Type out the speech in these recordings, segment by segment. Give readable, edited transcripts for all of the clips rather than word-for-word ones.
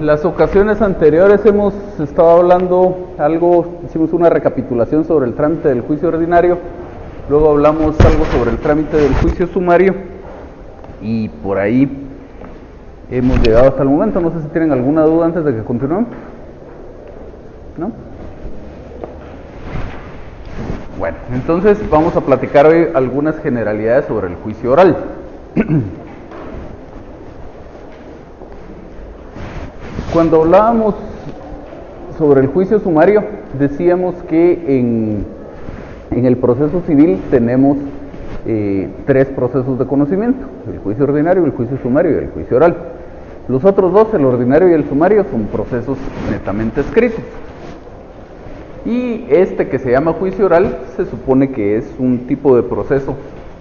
las ocasiones anteriores hemos estado hablando algo, hicimos una recapitulación sobre el trámite del juicio ordinario, luego hablamos algo sobre el trámite del juicio sumario y por ahí hemos llegado hasta el momento. No sé si tienen alguna duda antes de que continuemos. ¿No? Bueno, entonces vamos a platicar hoy algunas generalidades sobre el juicio oral. Cuando hablábamos sobre el juicio sumario, decíamos que en el proceso civil tenemos tres procesos de conocimiento: el juicio ordinario, el juicio sumario y el juicio oral. Los otros dos, el ordinario y el sumario, son procesos netamente escritos. Y este que se llama juicio oral se supone que es un tipo de proceso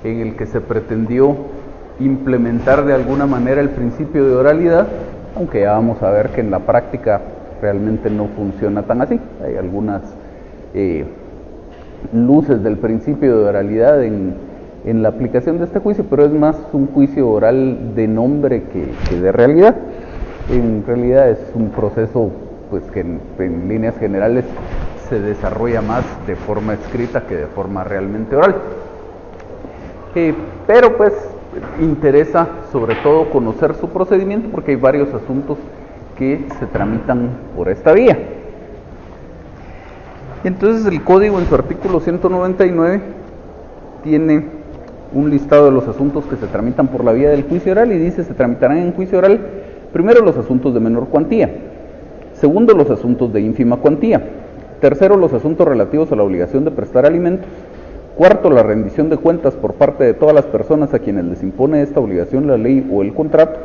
en el que se pretendió implementar de alguna manera el principio de oralidad, aunque ya vamos a ver que en la práctica realmente no funciona tan así. Hay algunas luces del principio de oralidad en la aplicación de este juicio, pero es más un juicio oral de nombre que de realidad. En realidad es un proceso pues que en líneas generales se desarrolla más de forma escrita que de forma realmente oral. Pero pues interesa sobre todo conocer su procedimiento porque hay varios asuntos que se tramitan por esta vía. Entonces el código en su artículo 199 tiene un listado de los asuntos que se tramitan por la vía del juicio oral y dice: se tramitarán en juicio oral primero los asuntos de menor cuantía, segundo los asuntos de ínfima cuantía, tercero los asuntos relativos a la obligación de prestar alimentos, cuarto la rendición de cuentas por parte de todas las personas a quienes les impone esta obligación la ley o el contrato,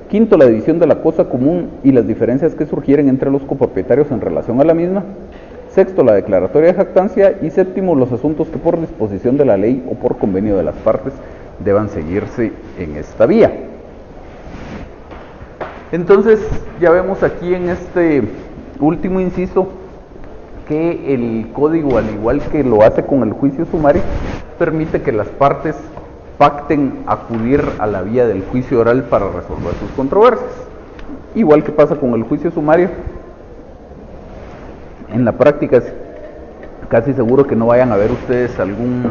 quinto la división de la cosa común y las diferencias que surgieren entre los copropietarios en relación a la misma, sexto la declaratoria de jactancia y séptimo los asuntos que por disposición de la ley o por convenio de las partes deban seguirse en esta vía. Entonces ya vemos aquí en este último inciso que el código, al igual que lo hace con el juicio sumario, permite que las partes pacten acudir a la vía del juicio oral para resolver sus controversias. Igual que pasa con el juicio sumario, en la práctica es casi seguro que no vayan a ver ustedes algún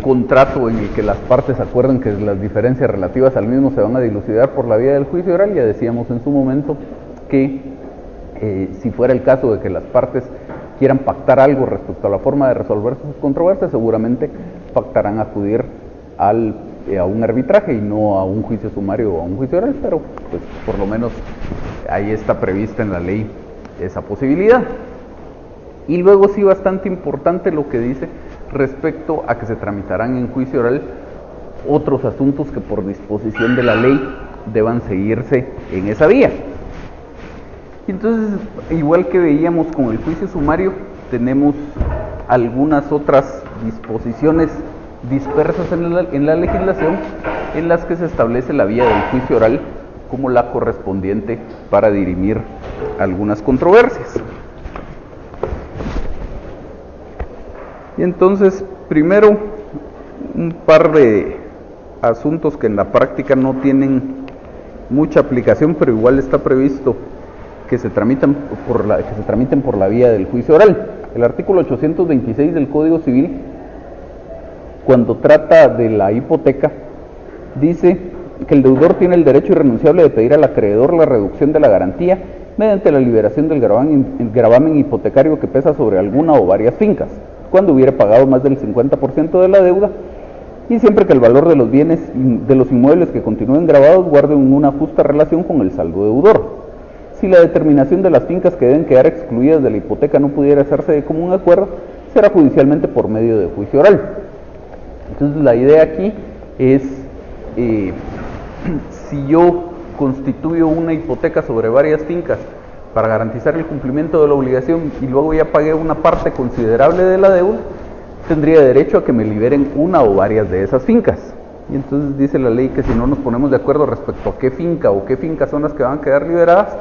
contrato en el que las partes acuerden que las diferencias relativas al mismo se van a dilucidar por la vía del juicio oral. Ya decíamos en su momento que si fuera el caso de que las partes quieran pactar algo respecto a la forma de resolver sus controversias, seguramente pactarán acudir a un arbitraje y no a un juicio sumario o a un juicio oral, pero pues por lo menos ahí está prevista en la ley esa posibilidad. Y luego sí, bastante importante lo que dice respecto a que se tramitarán en juicio oral otros asuntos que por disposición de la ley deban seguirse en esa vía. Entonces, igual que veíamos con el juicio sumario, tenemos algunas otras disposiciones dispersas en la legislación en las que se establece la vía del juicio oral como la correspondiente para dirimir algunas controversias. Y entonces, primero, un par de asuntos que en la práctica no tienen mucha aplicación, pero igual está previsto que se tramiten por la vía del juicio oral. El artículo 826 del Código Civil, cuando trata de la hipoteca, dice que el deudor tiene el derecho irrenunciable de pedir al acreedor la reducción de la garantía mediante la liberación del gravamen hipotecario que pesa sobre alguna o varias fincas, cuando hubiera pagado más del 50% de la deuda, y siempre que el valor de los bienes de los inmuebles que continúen gravados guarden una justa relación con el saldo deudor. Si la determinación de las fincas que deben quedar excluidas de la hipoteca no pudiera hacerse de común acuerdo, será judicialmente por medio de juicio oral. Entonces la idea aquí es, si yo constituyo una hipoteca sobre varias fincas para garantizar el cumplimiento de la obligación y luego ya pagué una parte considerable de la deuda, tendría derecho a que me liberen una o varias de esas fincas. Y entonces dice la ley que si no nos ponemos de acuerdo respecto a qué finca o qué fincas son las que van a quedar liberadas,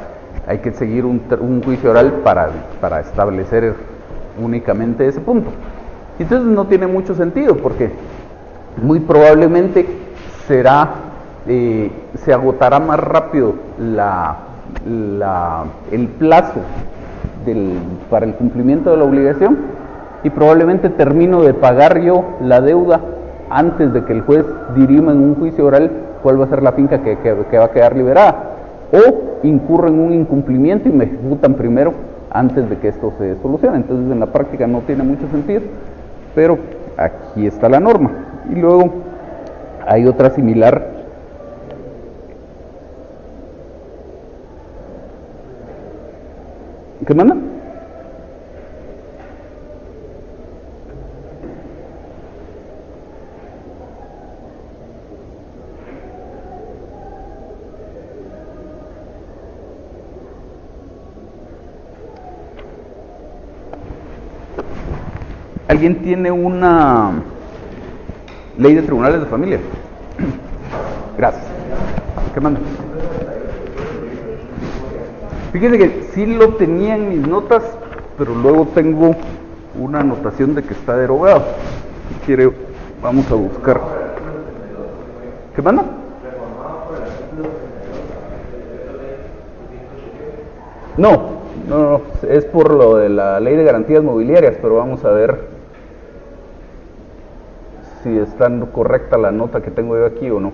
hay que seguir un juicio oral para establecer únicamente ese punto. Y entonces no tiene mucho sentido, porque muy probablemente será se agotará más rápido el plazo para el cumplimiento de la obligación y probablemente termino de pagar yo la deuda antes de que el juez dirima en un juicio oral cuál va a ser la finca que va a quedar liberada, o incurro en un incumplimiento y me ejecutan primero antes de que esto se solucione. Entonces en la práctica no tiene mucho sentido, pero aquí está la norma. Y luego hay otra similar. ¿Qué manda? ¿Alguien tiene una ley de tribunales de familia? Gracias. ¿Qué manda? Fíjense que sí lo tenía en mis notas, pero luego tengo una anotación de que está derogado. Si quiere, vamos a buscar. ¿Qué manda? No, es por lo de la ley de garantías mobiliarias, pero vamos a ver si está correcta la nota que tengo yo aquí o no.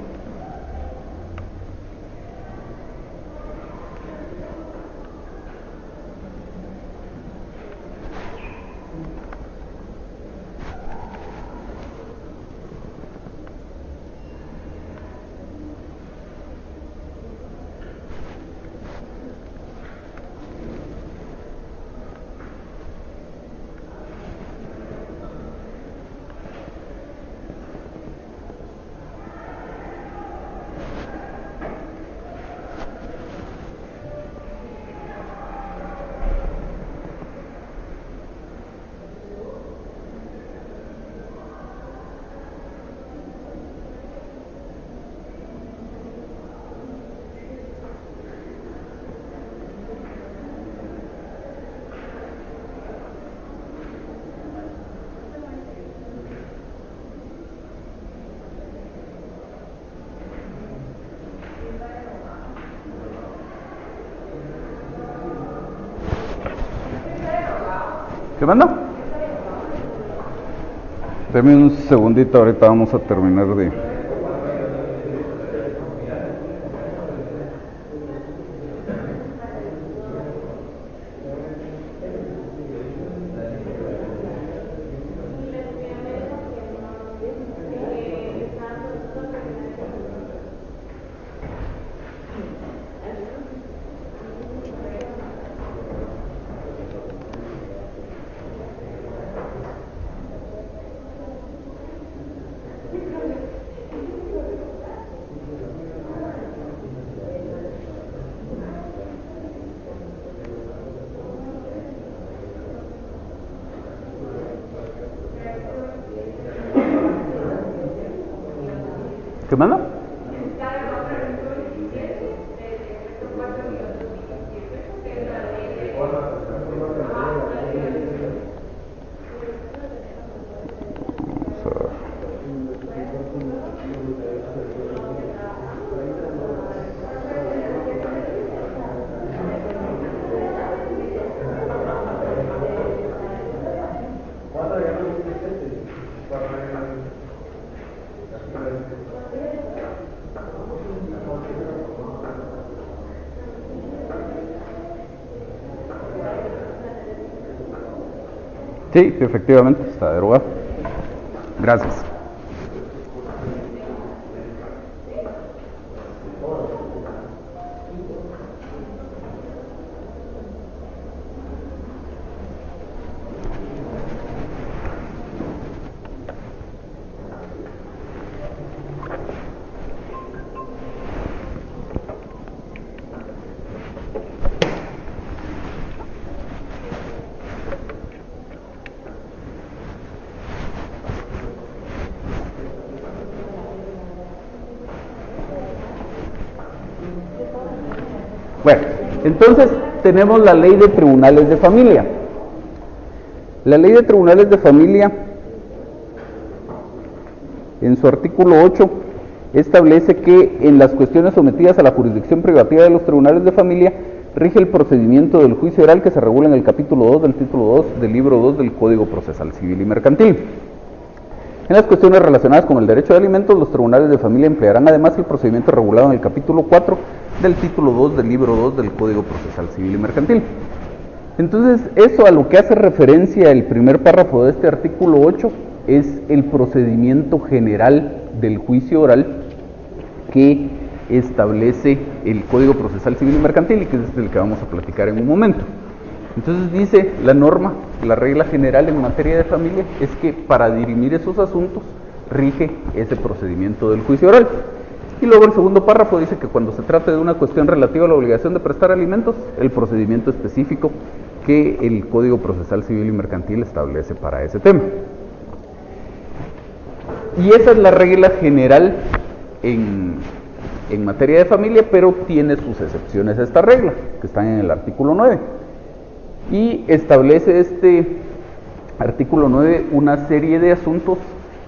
¿Qué manda? Deme un segundito, ahorita vamos a terminar de... ¿Qué manda? Sí, efectivamente, está derogado. Gracias. Bueno, entonces tenemos la ley de tribunales de familia. La ley de tribunales de familia, en su artículo 8, establece que en las cuestiones sometidas a la jurisdicción privativa de los tribunales de familia rige el procedimiento del juicio oral que se regula en el capítulo 2 del título 2 del libro 2 del Código Procesal Civil y Mercantil. En las cuestiones relacionadas con el derecho de alimentos, los tribunales de familia emplearán además el procedimiento regulado en el capítulo 4 del título 2 del libro 2 del Código Procesal Civil y Mercantil. Entonces, eso a lo que hace referencia el primer párrafo de este artículo 8 es el procedimiento general del juicio oral que establece el Código Procesal Civil y Mercantil y que es el que vamos a platicar en un momento. Entonces dice la norma, la regla general en materia de familia es que para dirimir esos asuntos rige ese procedimiento del juicio oral. Y luego el segundo párrafo dice que cuando se trate de una cuestión relativa a la obligación de prestar alimentos, el procedimiento específico que el Código Procesal Civil y Mercantil establece para ese tema. Y esa es la regla general en materia de familia, pero tiene sus excepciones a esta regla, que están en el artículo 9. Y establece este artículo 9 una serie de asuntos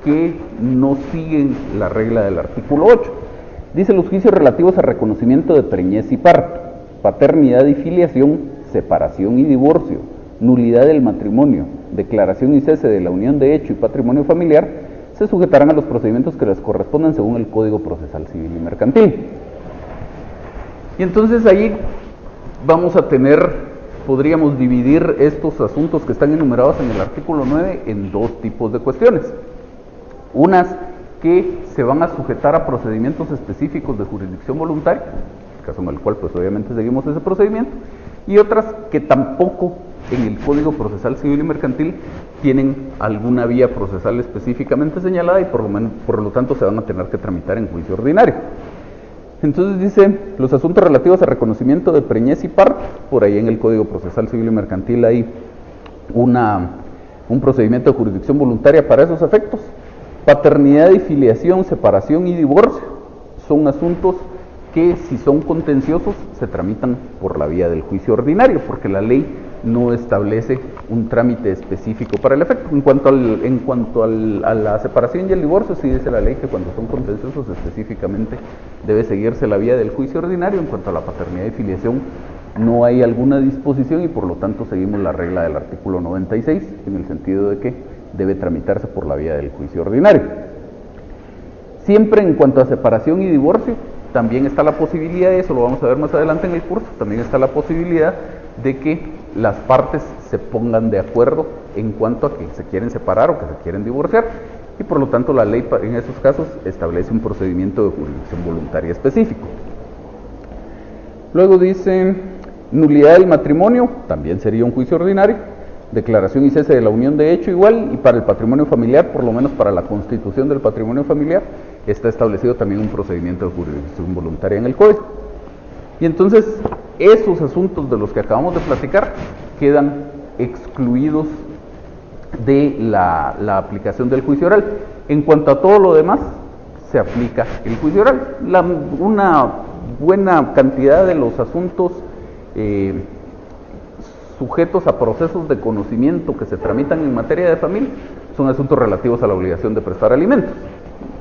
que no siguen la regla del artículo 8. Dice los juicios relativos a reconocimiento de preñez y parto, paternidad y filiación, separación y divorcio, nulidad del matrimonio, declaración y cese de la unión de hecho y patrimonio familiar, se sujetarán a los procedimientos que les correspondan según el Código Procesal Civil y Mercantil. Y entonces ahí vamos a podríamos dividir estos asuntos que están enumerados en el artículo 9 en dos tipos de cuestiones. Unas que se van a sujetar a procedimientos específicos de jurisdicción voluntaria, caso en el cual pues obviamente seguimos ese procedimiento, y otras que tampoco en el Código Procesal Civil y Mercantil tienen alguna vía procesal específicamente señalada y por lo tanto se van a tener que tramitar en juicio ordinario. Entonces dice, los asuntos relativos a reconocimiento de preñez y parto, por ahí en el Código Procesal Civil y Mercantil hay un procedimiento de jurisdicción voluntaria para esos efectos. Paternidad y filiación, separación y divorcio son asuntos que si son contenciosos se tramitan por la vía del juicio ordinario, porque la ley no establece un trámite específico para el efecto. En cuanto a la separación y el divorcio, sí dice la ley que cuando son contenciosos específicamente debe seguirse la vía del juicio ordinario. En cuanto a la paternidad y filiación, no hay alguna disposición y por lo tanto seguimos la regla del artículo 96, en el sentido de que debe tramitarse por la vía del juicio ordinario. Siempre en cuanto a separación y divorcio, también está la posibilidad, eso lo vamos a ver más adelante en el curso, también está la posibilidad de que las partes se pongan de acuerdo en cuanto a que se quieren separar o que se quieren divorciar y por lo tanto la ley en esos casos establece un procedimiento de jurisdicción voluntaria específico. Luego dice nulidad del matrimonio, también sería un juicio ordinario, declaración y cese de la unión de hecho igual, y para el patrimonio familiar, por lo menos para la constitución del patrimonio familiar, está establecido también un procedimiento de jurisdicción voluntaria en el Código. Y entonces esos asuntos de los que acabamos de platicar quedan excluidos de la aplicación del juicio oral. En cuanto a todo lo demás, se aplica el juicio oral. Una buena cantidad de los asuntos sujetos a procesos de conocimiento que se tramitan en materia de familia son asuntos relativos a la obligación de prestar alimentos.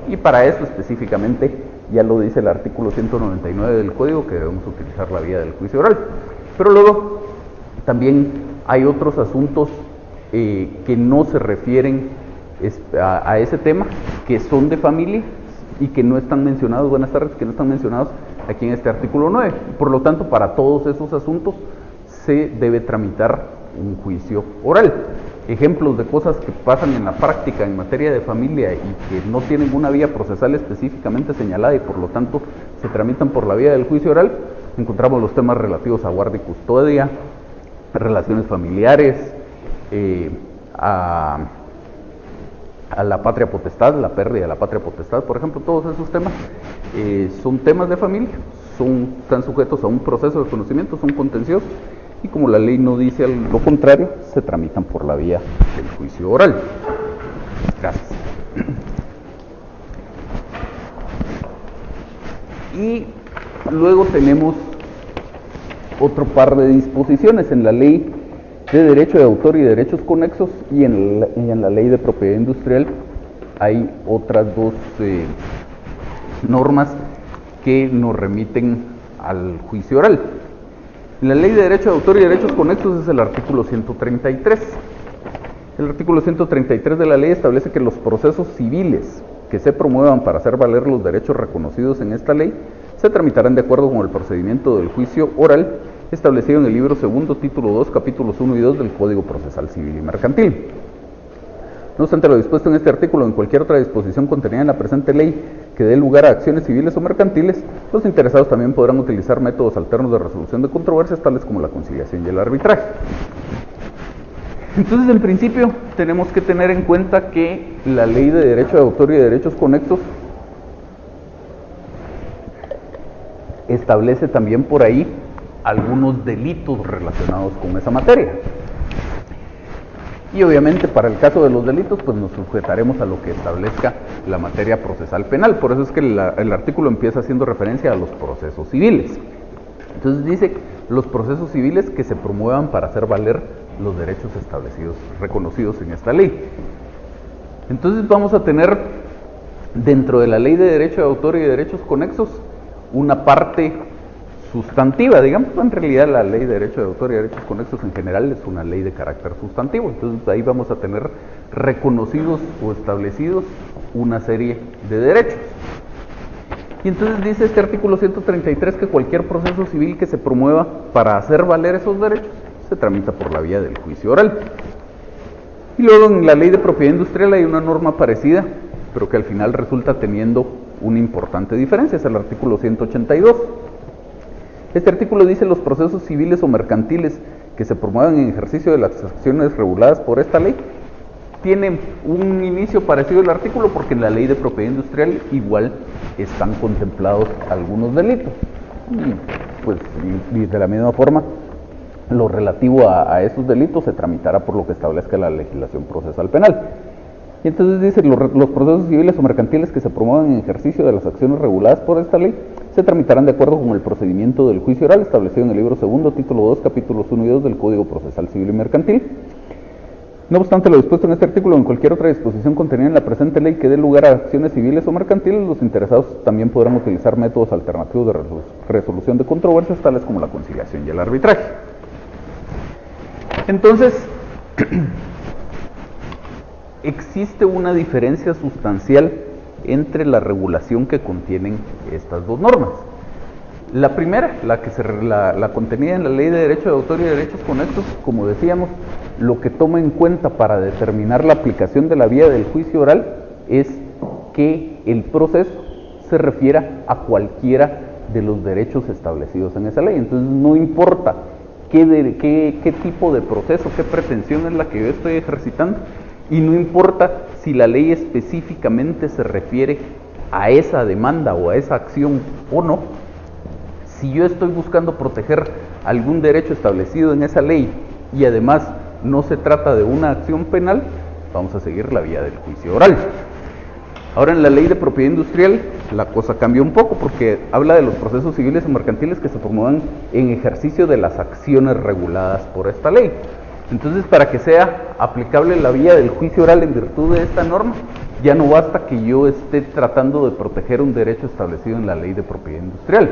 Y para eso específicamente ya lo dice el artículo 199 del Código, que debemos utilizar la vía del juicio oral. Pero luego también hay otros asuntos que no se refieren a ese tema, que son de familia y que no están mencionados, buenas tardes, que no están mencionados aquí en este artículo 9. Por lo tanto, para todos esos asuntos se debe tramitar un juicio oral. Ejemplos de cosas que pasan en la práctica en materia de familia y que no tienen una vía procesal específicamente señalada y por lo tanto se tramitan por la vía del juicio oral, encontramos los temas relativos a guardia y custodia, relaciones familiares, a la patria potestad, la pérdida de la patria potestad, por ejemplo. Todos esos temas son temas de familia, están sujetos a un proceso de conocimiento, son contenciosos y como la ley no dice lo contrario, se tramitan por la vía del juicio oral. Gracias. Y luego tenemos otro par de disposiciones en la ley de derecho de autor y derechos conexos y en la ley de propiedad industrial hay otras dos normas que nos remiten al juicio oral. La ley de derecho de autor y derechos conexos es el artículo 133. El artículo 133 de la ley establece que los procesos civiles que se promuevan para hacer valer los derechos reconocidos en esta ley se tramitarán de acuerdo con el procedimiento del juicio oral establecido en el libro segundo, título 2, capítulos 1 y 2 del Código Procesal Civil y Mercantil. No obstante lo dispuesto en este artículo o en cualquier otra disposición contenida en la presente ley que dé lugar a acciones civiles o mercantiles, los interesados también podrán utilizar métodos alternos de resolución de controversias tales como la conciliación y el arbitraje. Entonces, en principio, tenemos que tener en cuenta que la ley de derecho de autor y de derechos conexos establece también por ahí algunos delitos relacionados con esa materia. Y obviamente para el caso de los delitos, pues nos sujetaremos a lo que establezca la materia procesal penal. Por eso es que el artículo empieza haciendo referencia a los procesos civiles. Entonces dice, los procesos civiles que se promuevan para hacer valer los derechos establecidos, reconocidos en esta ley. Entonces vamos a tener dentro de la ley de derecho de autor y de derechos conexos una parte sustantiva, digamos. En realidad la ley de derecho de autor y derechos conexos en general es una ley de carácter sustantivo. Entonces ahí vamos a tener reconocidos o establecidos una serie de derechos. Y entonces dice este artículo 133 que cualquier proceso civil que se promueva para hacer valer esos derechos se tramita por la vía del juicio oral. Y luego en la ley de propiedad industrial hay una norma parecida, pero que al final resulta teniendo una importante diferencia, es el artículo 182. Este artículo dice: los procesos civiles o mercantiles que se promuevan en ejercicio de las acciones reguladas por esta ley tienen un inicio parecido al artículo, porque en la ley de propiedad industrial igual están contemplados algunos delitos. Y de la misma forma, lo relativo a esos delitos se tramitará por lo que establezca la legislación procesal penal. Y entonces dice: los procesos civiles o mercantiles que se promuevan en ejercicio de las acciones reguladas por esta ley se tramitarán de acuerdo con el procedimiento del juicio oral establecido en el libro segundo, título 2, capítulos 1 y 2 del Código Procesal Civil y Mercantil. No obstante lo dispuesto en este artículo o en cualquier otra disposición contenida en la presente ley que dé lugar a acciones civiles o mercantiles, los interesados también podrán utilizar métodos alternativos de resolución de controversias tales como la conciliación y el arbitraje. Entonces, existe una diferencia sustancial entre la regulación que contienen estas dos normas. La primera, la contenida en la ley de derecho de autor y de derechos conexos, como decíamos, lo que toma en cuenta para determinar la aplicación de la vía del juicio oral es que el proceso se refiera a cualquiera de los derechos establecidos en esa ley. Entonces no importa qué tipo de proceso, qué pretensión es la que yo estoy ejercitando, y no importa si la ley específicamente se refiere a esa demanda o a esa acción o no. Si yo estoy buscando proteger algún derecho establecido en esa ley y además no se trata de una acción penal, vamos a seguir la vía del juicio oral. Ahora, en la ley de propiedad industrial la cosa cambia un poco, porque habla de los procesos civiles y mercantiles que se promuevan en ejercicio de las acciones reguladas por esta ley. Entonces, para que sea aplicable la vía del juicio oral en virtud de esta norma, ya no basta que yo esté tratando de proteger un derecho establecido en la ley de propiedad industrial,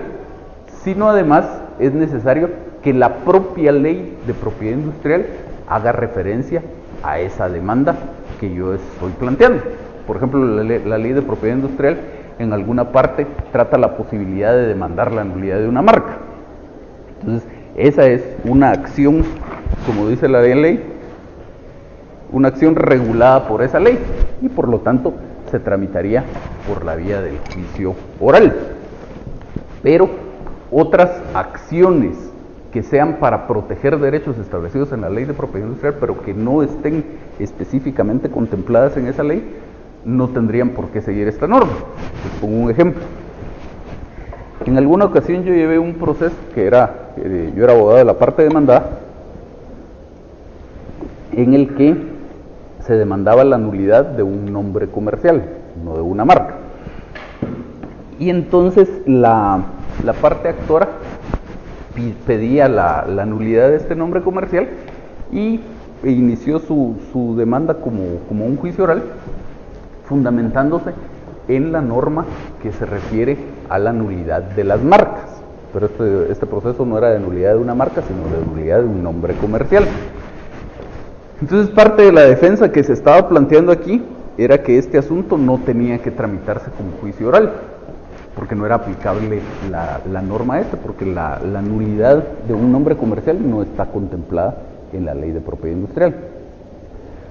sino además es necesario que la propia ley de propiedad industrial haga referencia a esa demanda que yo estoy planteando. Por ejemplo, la ley de propiedad industrial en alguna parte trata la posibilidad de demandar la nulidad de una marca. Entonces, esa es una acción, como dice la ley, una acción regulada por esa ley y por lo tanto se tramitaría por la vía del juicio oral. Pero otras acciones que sean para proteger derechos establecidos en la ley de propiedad industrial, pero que no estén específicamente contempladas en esa ley, no tendrían por qué seguir esta norma. Les pongo un ejemplo. En alguna ocasión yo llevé un proceso yo era abogado de la parte demandada, en el que se demandaba la nulidad de un nombre comercial, no de una marca. Y entonces la parte actora pedía la nulidad de este nombre comercial y inició su demanda como un juicio oral, fundamentándose en la norma que se refiere a la nulidad de las marcas. Pero este proceso no era de nulidad de una marca, sino de nulidad de un nombre comercial. Entonces, parte de la defensa que se estaba planteando aquí era que este asunto no tenía que tramitarse como juicio oral, porque no era aplicable la norma esta, porque la nulidad de un nombre comercial no está contemplada en la ley de propiedad industrial.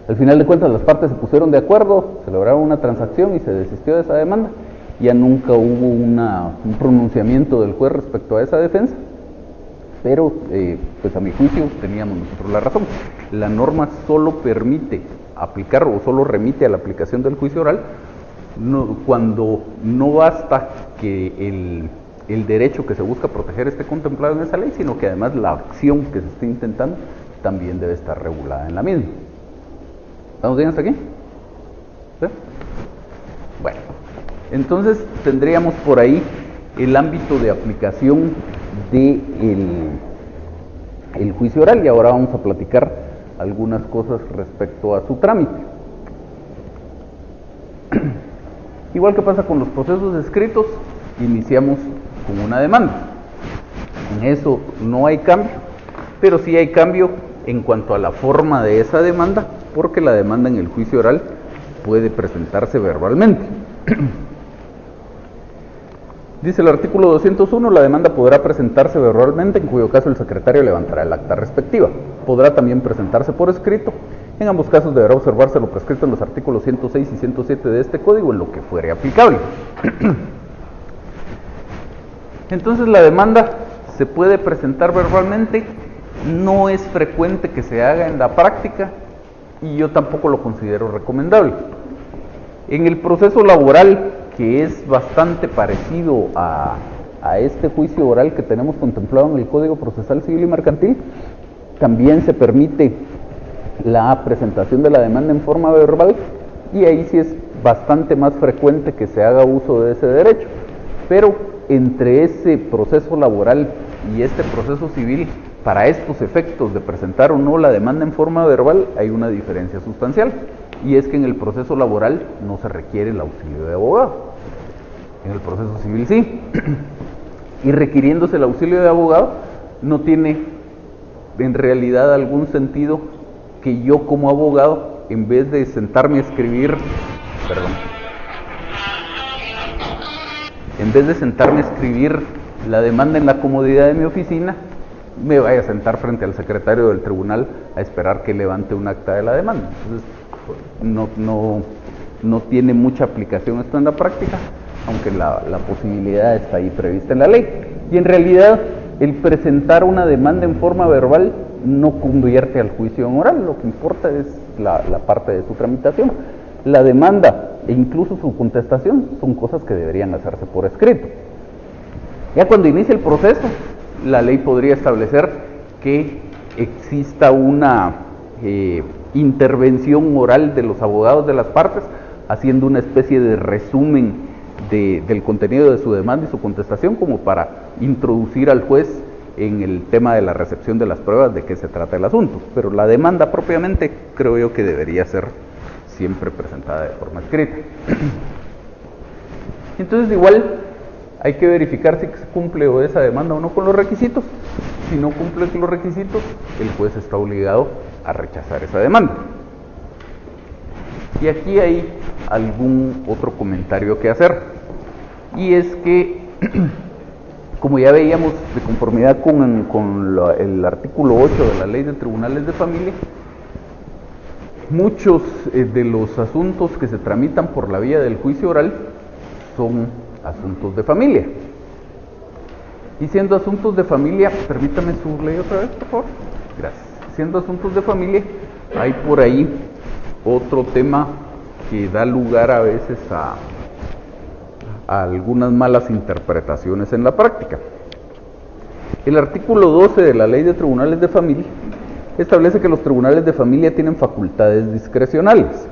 Al final de cuentas, las partes se pusieron de acuerdo, se lograron una transacción y se desistió de esa demanda. Ya nunca hubo un pronunciamiento del juez respecto a esa defensa, pero pues a mi juicio teníamos nosotros la razón. La norma solo permite aplicar o solo remite a la aplicación del juicio oral cuando no basta que el derecho que se busca proteger esté contemplado en esa ley, sino que además la acción que se esté intentando también debe estar regulada en la misma. ¿Estamos bien hasta aquí? ¿Sí? Bueno, entonces tendríamos por ahí el ámbito de aplicación del juicio oral, y ahora vamos a platicar algunas cosas respecto a su trámite. Igual que pasa con los procesos escritos, iniciamos con una demanda. En eso no hay cambio, pero sí hay cambio en cuanto a la forma de esa demanda, porque la demanda en el juicio oral puede presentarse verbalmente. Dice el artículo 201, la demanda podrá presentarse verbalmente, en cuyo caso el secretario levantará el acta respectiva. Podrá también presentarse por escrito. En ambos casos deberá observarse lo prescrito en los artículos 106 y 107 de este código, en lo que fuere aplicable. Entonces, la demanda se puede presentar verbalmente, no es frecuente que se haga en la práctica, y yo tampoco lo considero recomendable. En el proceso laboral, que es bastante parecido a este juicio oral que tenemos contemplado en el Código Procesal Civil y Mercantil, también se permite la presentación de la demanda en forma verbal, y ahí sí es bastante más frecuente que se haga uso de ese derecho. Pero entre ese proceso laboral y este proceso civil, para estos efectos de presentar o no la demanda en forma verbal, hay una diferencia sustancial, y es que en el proceso laboral no se requiere el auxilio de abogado. En el proceso civil sí. Y requiriéndose el auxilio de abogado, no tiene en realidad algún sentido que yo como abogado, en vez de sentarme a escribir, la demanda en la comodidad de mi oficina, me vaya a sentar frente al secretario del tribunal a esperar que levante un acta de la demanda. Entonces, no tiene mucha aplicación esto en la práctica, aunque la posibilidad está ahí prevista en la ley. Y en realidad, el presentar una demanda en forma verbal no convierte al juicio en oral, lo que importa es la parte de su tramitación. La demanda e incluso su contestación son cosas que deberían hacerse por escrito. Ya cuando inicia el proceso, la ley podría establecer que exista una intervención oral de los abogados de las partes, haciendo una especie de resumen del contenido de su demanda y su contestación, como para introducir al juez en el tema de la recepción de las pruebas de qué se trata el asunto. Pero la demanda propiamente creo yo que debería ser siempre presentada de forma escrita. Entonces, igual hay que verificar si se cumple o esa demanda o no con los requisitos. Si no cumple con los requisitos, el juez está obligado a rechazar esa demanda. Y aquí hay algún otro comentario que hacer, y es que, como ya veíamos, de conformidad con el artículo 8 de la Ley de Tribunales de Familia, muchos de los asuntos que se tramitan por la vía del juicio oral son asuntos de familia. Y siendo asuntos de familia, permítame su ley otra vez, por favor. Gracias. Siendo asuntos de familia, hay por ahí otro tema que da lugar a veces a algunas malas interpretaciones en la práctica. El artículo 12 de la Ley de Tribunales de Familia establece que los tribunales de familia tienen facultades discrecionales.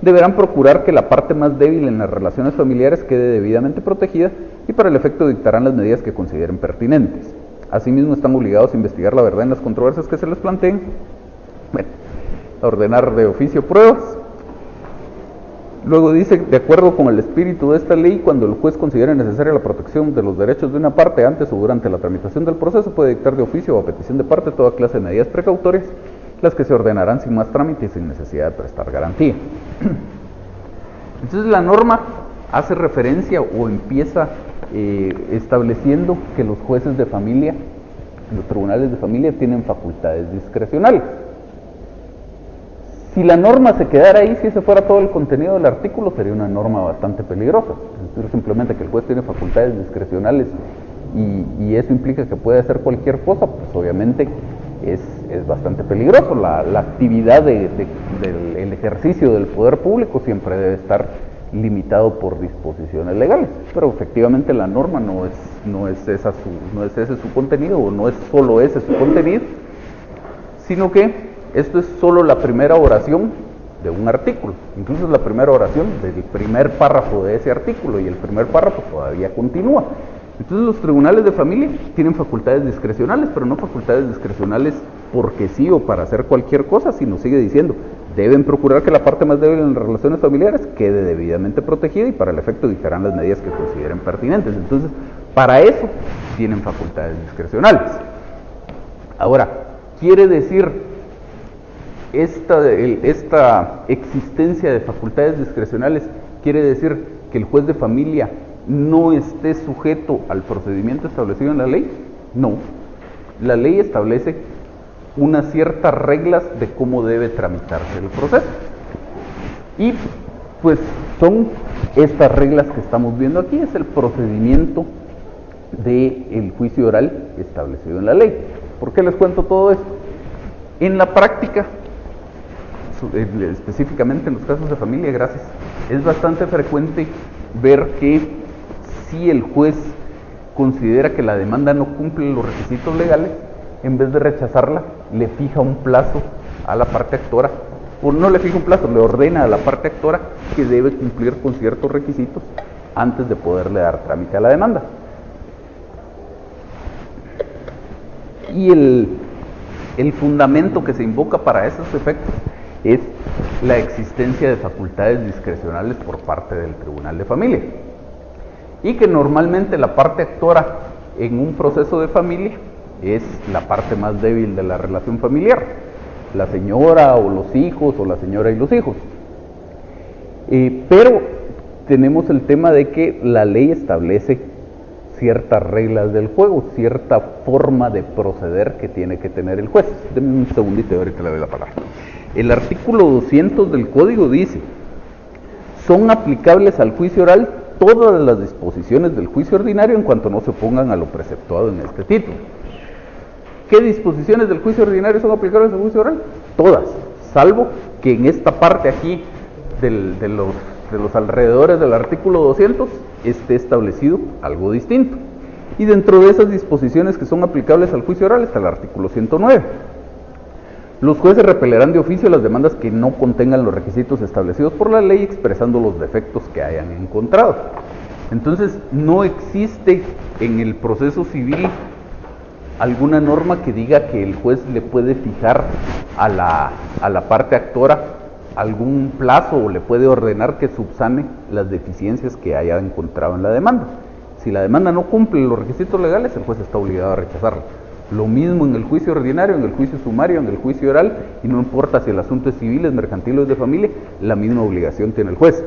Deberán procurar que la parte más débil en las relaciones familiares quede debidamente protegida, y para el efecto dictarán las medidas que consideren pertinentes. Asimismo, están obligados a investigar la verdad en las controversias que se les planteen, a ordenar de oficio pruebas Luego dice, de acuerdo con el espíritu de esta ley, cuando el juez considere necesaria la protección de los derechos de una parte antes o durante la tramitación del proceso, puede dictar de oficio o a petición de parte toda clase de medidas precautorias, las que se ordenarán sin más trámite y sin necesidad de prestar garantía. Entonces la norma hace referencia o empieza estableciendo que los jueces de familia, los tribunales de familia tienen facultades discrecionales. Si la norma se quedara ahí, si ese fuera todo el contenido del artículo, sería una norma bastante peligrosa. Es decir, simplemente que el juez tiene facultades discrecionales y eso implica que puede hacer cualquier cosa, pues obviamente es bastante peligroso. La actividad del ejercicio del poder público siempre debe estar limitado por disposiciones legales, pero efectivamente la norma no es ese su contenido, o no es solo ese su contenido, sino que esto es solo la primera oración de un artículo, incluso es la primera oración del primer párrafo de ese artículo, y el primer párrafo todavía continúa. Entonces los tribunales de familia tienen facultades discrecionales, pero no facultades discrecionales porque sí o para hacer cualquier cosa, sino sigue diciendo, deben procurar que la parte más débil en las relaciones familiares quede debidamente protegida y para el efecto dictarán las medidas que consideren pertinentes. Entonces, para eso tienen facultades discrecionales. Ahora, quiere decir esta existencia de facultades discrecionales, quiere decir que el juez de familia no esté sujeto al procedimiento establecido en la ley. No, la ley establece unas ciertas reglas de cómo debe tramitarse el proceso, y pues son estas reglas que estamos viendo aquí. Es el procedimiento del juicio oral establecido en la ley. ¿Por qué les cuento todo esto? En la práctica, específicamente en los casos de familia, gracias, es bastante frecuente ver que si el juez considera que la demanda no cumple los requisitos legales, en vez de rechazarla, le fija un plazo a la parte actora, o no le fija un plazo, le ordena a la parte actora que debe cumplir con ciertos requisitos antes de poderle dar trámite a la demanda. Y el fundamento que se invoca para esos efectos es la existencia de facultades discrecionales por parte del tribunal de familia, y que normalmente la parte actora en un proceso de familia es la parte más débil de la relación familiar, la señora o los hijos, o la señora y los hijos. Pero tenemos el tema de que la ley establece ciertas reglas del juego, cierta forma de proceder que tiene que tener el juez. Denme un segundito y ahorita le doy la palabra. El artículo 200 del Código dice: son aplicables al juicio oral todas las disposiciones del juicio ordinario en cuanto no se opongan a lo preceptuado en este título. ¿Qué disposiciones del juicio ordinario son aplicables al juicio oral? Todas, salvo que en esta parte aquí de los alrededores del artículo 200 esté establecido algo distinto. Y dentro de esas disposiciones que son aplicables al juicio oral está el artículo 109. Los jueces repelerán de oficio las demandas que no contengan los requisitos establecidos por la ley, expresando los defectos que hayan encontrado. Entonces, no existe en el proceso civil alguna norma que diga que el juez le puede fijar a la parte actora algún plazo, o le puede ordenar que subsane las deficiencias que haya encontrado en la demanda. Si la demanda no cumple los requisitos legales, el juez está obligado a rechazarla. Lo mismo en el juicio ordinario, en el juicio sumario, en el juicio oral, y no importa si el asunto es civil, es mercantil o es de familia, la misma obligación tiene el juez.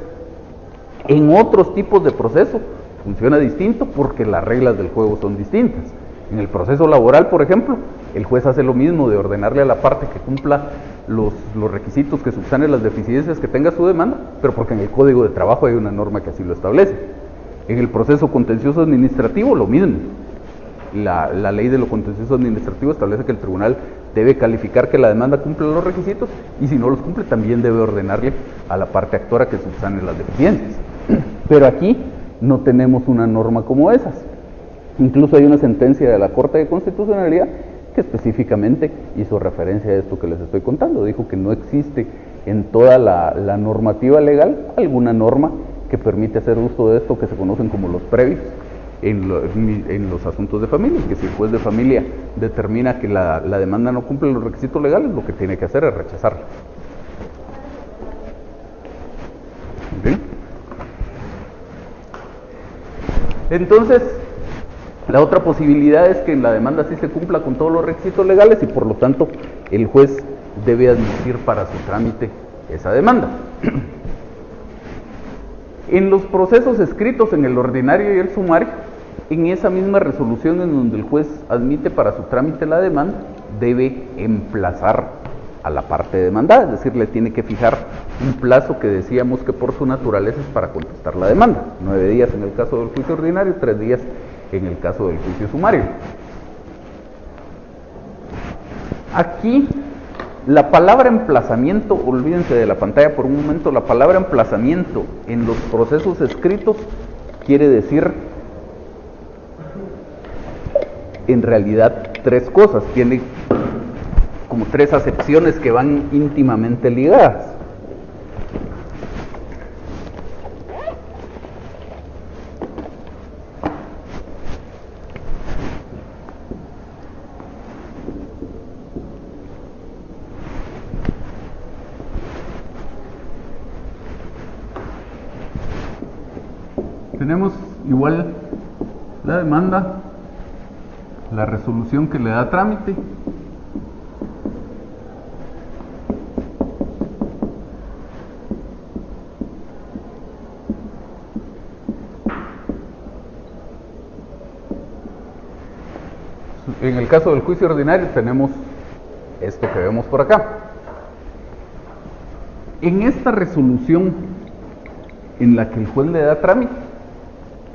En otros tipos de proceso funciona distinto porque las reglas del juego son distintas. En el proceso laboral, por ejemplo, el juez hace lo mismo de ordenarle a la parte que cumpla los requisitos, que subsane las deficiencias que tenga su demanda, pero porque en el Código de Trabajo hay una norma que así lo establece. En el proceso contencioso administrativo, lo mismo. La ley de lo contencioso administrativo establece que el tribunal debe calificar que la demanda cumple los requisitos, y si no los cumple también debe ordenarle a la parte actora que subsane las deficiencias. Pero aquí no tenemos una norma como esas. Incluso hay una sentencia de la Corte de Constitucionalidad que específicamente hizo referencia a esto que les estoy contando. Dijo que no existe en toda la normativa legal alguna norma que permite hacer uso de esto que se conocen como los previos en los asuntos de familia, que si el juez de familia determina que la demanda no cumple los requisitos legales, lo que tiene que hacer es rechazarla. ¿Bien? Entonces, la otra posibilidad es que en la demanda sí se cumpla con todos los requisitos legales y por lo tanto el juez debe admitir para su trámite esa demanda. En los procesos escritos en el ordinario y el sumario, en esa misma resolución en donde el juez admite para su trámite la demanda, debe emplazar a la parte demandada, es decir, le tiene que fijar un plazo que decíamos que por su naturaleza es para contestar la demanda, 9 días en el caso del juicio ordinario, 3 días en el caso del juicio sumario. Aquí la palabra emplazamiento, olvídense de la pantalla por un momento, la palabra emplazamiento en los procesos escritos quiere decir en realidad 3 cosas, tiene como 3 acepciones que van íntimamente ligadas. Tenemos igual la demanda, la resolución que le da trámite, en el caso del juicio ordinario tenemos esto que vemos por acá. En esta resolución en la que el juez le da trámite,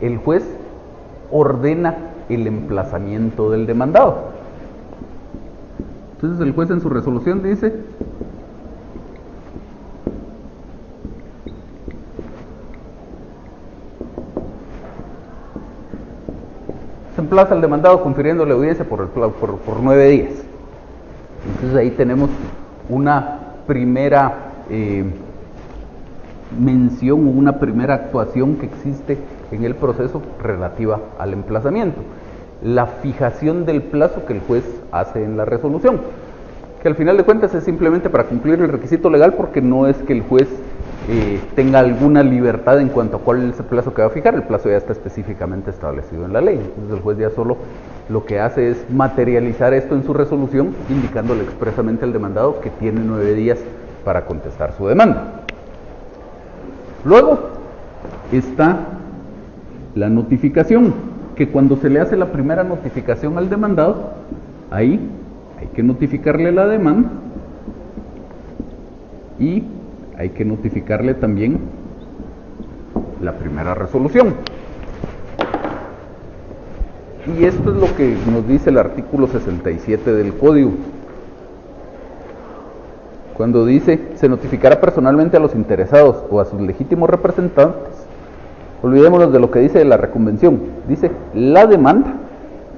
el juez ordena el emplazamiento del demandado. Entonces el juez en su resolución dice: se emplaza el demandado confiriéndole audiencia por 9 días. Entonces ahí tenemos una primera mención o una primera actuación que existe en el proceso relativa al emplazamiento, la fijación del plazo que el juez hace en la resolución, que al final de cuentas es simplemente para cumplir el requisito legal, porque no es que el juez tenga alguna libertad en cuanto a cuál es el plazo que va a fijar, el plazo ya está específicamente establecido en la ley. Entonces el juez ya solo lo que hace es materializar esto en su resolución, indicándole expresamente al demandado que tiene 9 días para contestar su demanda. Luego está la notificación, que cuando se le hace la primera notificación al demandado, ahí hay que notificarle la demanda y hay que notificarle también la primera resolución. Y esto es lo que nos dice el artículo 67 del Código. Cuando dice: se notificará personalmente a los interesados o a sus legítimos representantes. Olvidémonos de lo que dice la reconvención. Dice la demanda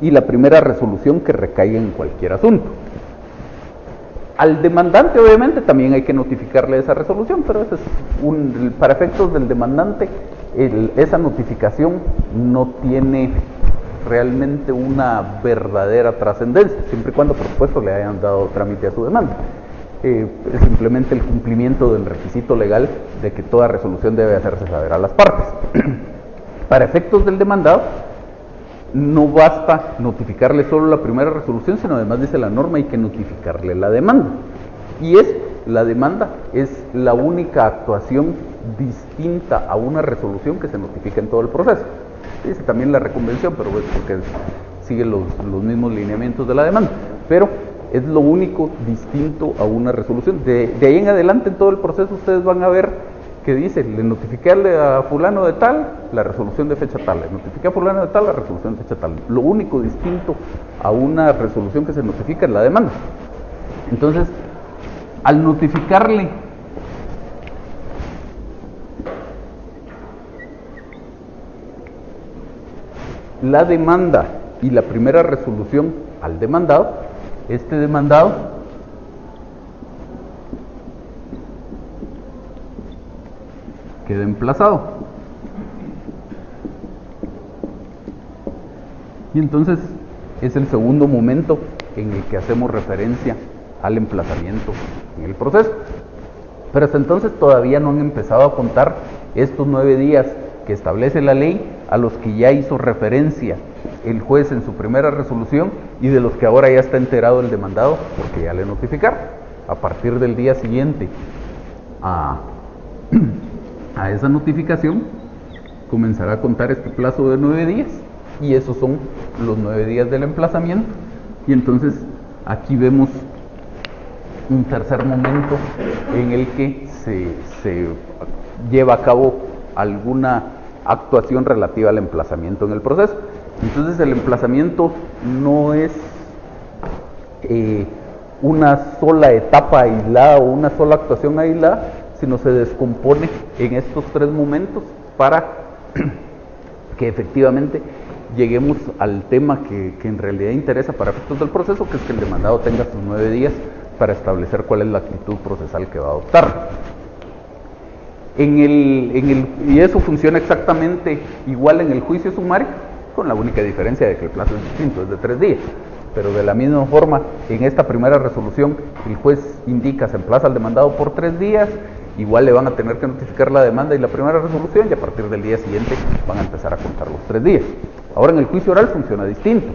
y la primera resolución que recaiga en cualquier asunto. Al demandante obviamente también hay que notificarle esa resolución, pero ese es para efectos del demandante esa notificación no tiene realmente una verdadera trascendencia, siempre y cuando por supuesto le hayan dado trámite a su demanda. Es simplemente el cumplimiento del requisito legal de que toda resolución debe hacerse saber a las partes. Para efectos del demandado, no basta notificarle solo la primera resolución, sino además dice la norma, hay que notificarle la demanda. Y la demanda es la única actuación distinta a una resolución que se notifica en todo el proceso. Dice también la reconvención, pero es porque sigue los mismos lineamientos de la demanda. Pero es lo único distinto a una resolución. De ahí en adelante en todo el proceso ustedes van a ver que dice: le notifiqué a fulano de tal la resolución de fecha tal, le notifiqué a fulano de tal la resolución de fecha tal. Lo único distinto a una resolución que se notifica es la demanda. Entonces, al notificarle la demanda y la primera resolución al demandado, este demandado queda emplazado. Y entonces es el segundo momento en el que hacemos referencia al emplazamiento en el proceso. Pero hasta entonces todavía no han empezado a contar estos 9 días que establece la ley a los que ya hizo referencia el juez en su primera resolución y de los que ahora ya está enterado el demandado porque ya le notificaron. A partir del día siguiente a esa notificación comenzará a contar este plazo de 9 días y esos son los 9 días del emplazamiento. Y entonces aquí vemos un tercer momento en el que se lleva a cabo alguna actuación relativa al emplazamiento en el proceso. Entonces el emplazamiento no es una sola etapa aislada o una sola actuación aislada, sino se descompone en estos 3 momentos para que efectivamente lleguemos al tema que en realidad interesa para efectos del proceso, que es que el demandado tenga sus 9 días para establecer cuál es la actitud procesal que va a adoptar. Y eso funciona exactamente igual en el juicio sumario, con la única diferencia de que el plazo es distinto, es de 3 días. Pero de la misma forma, en esta primera resolución, el juez indica, se emplaza al demandado por 3 días, igual le van a tener que notificar la demanda y la primera resolución, y a partir del día siguiente van a empezar a contar los 3 días. Ahora en el juicio oral funciona distinto,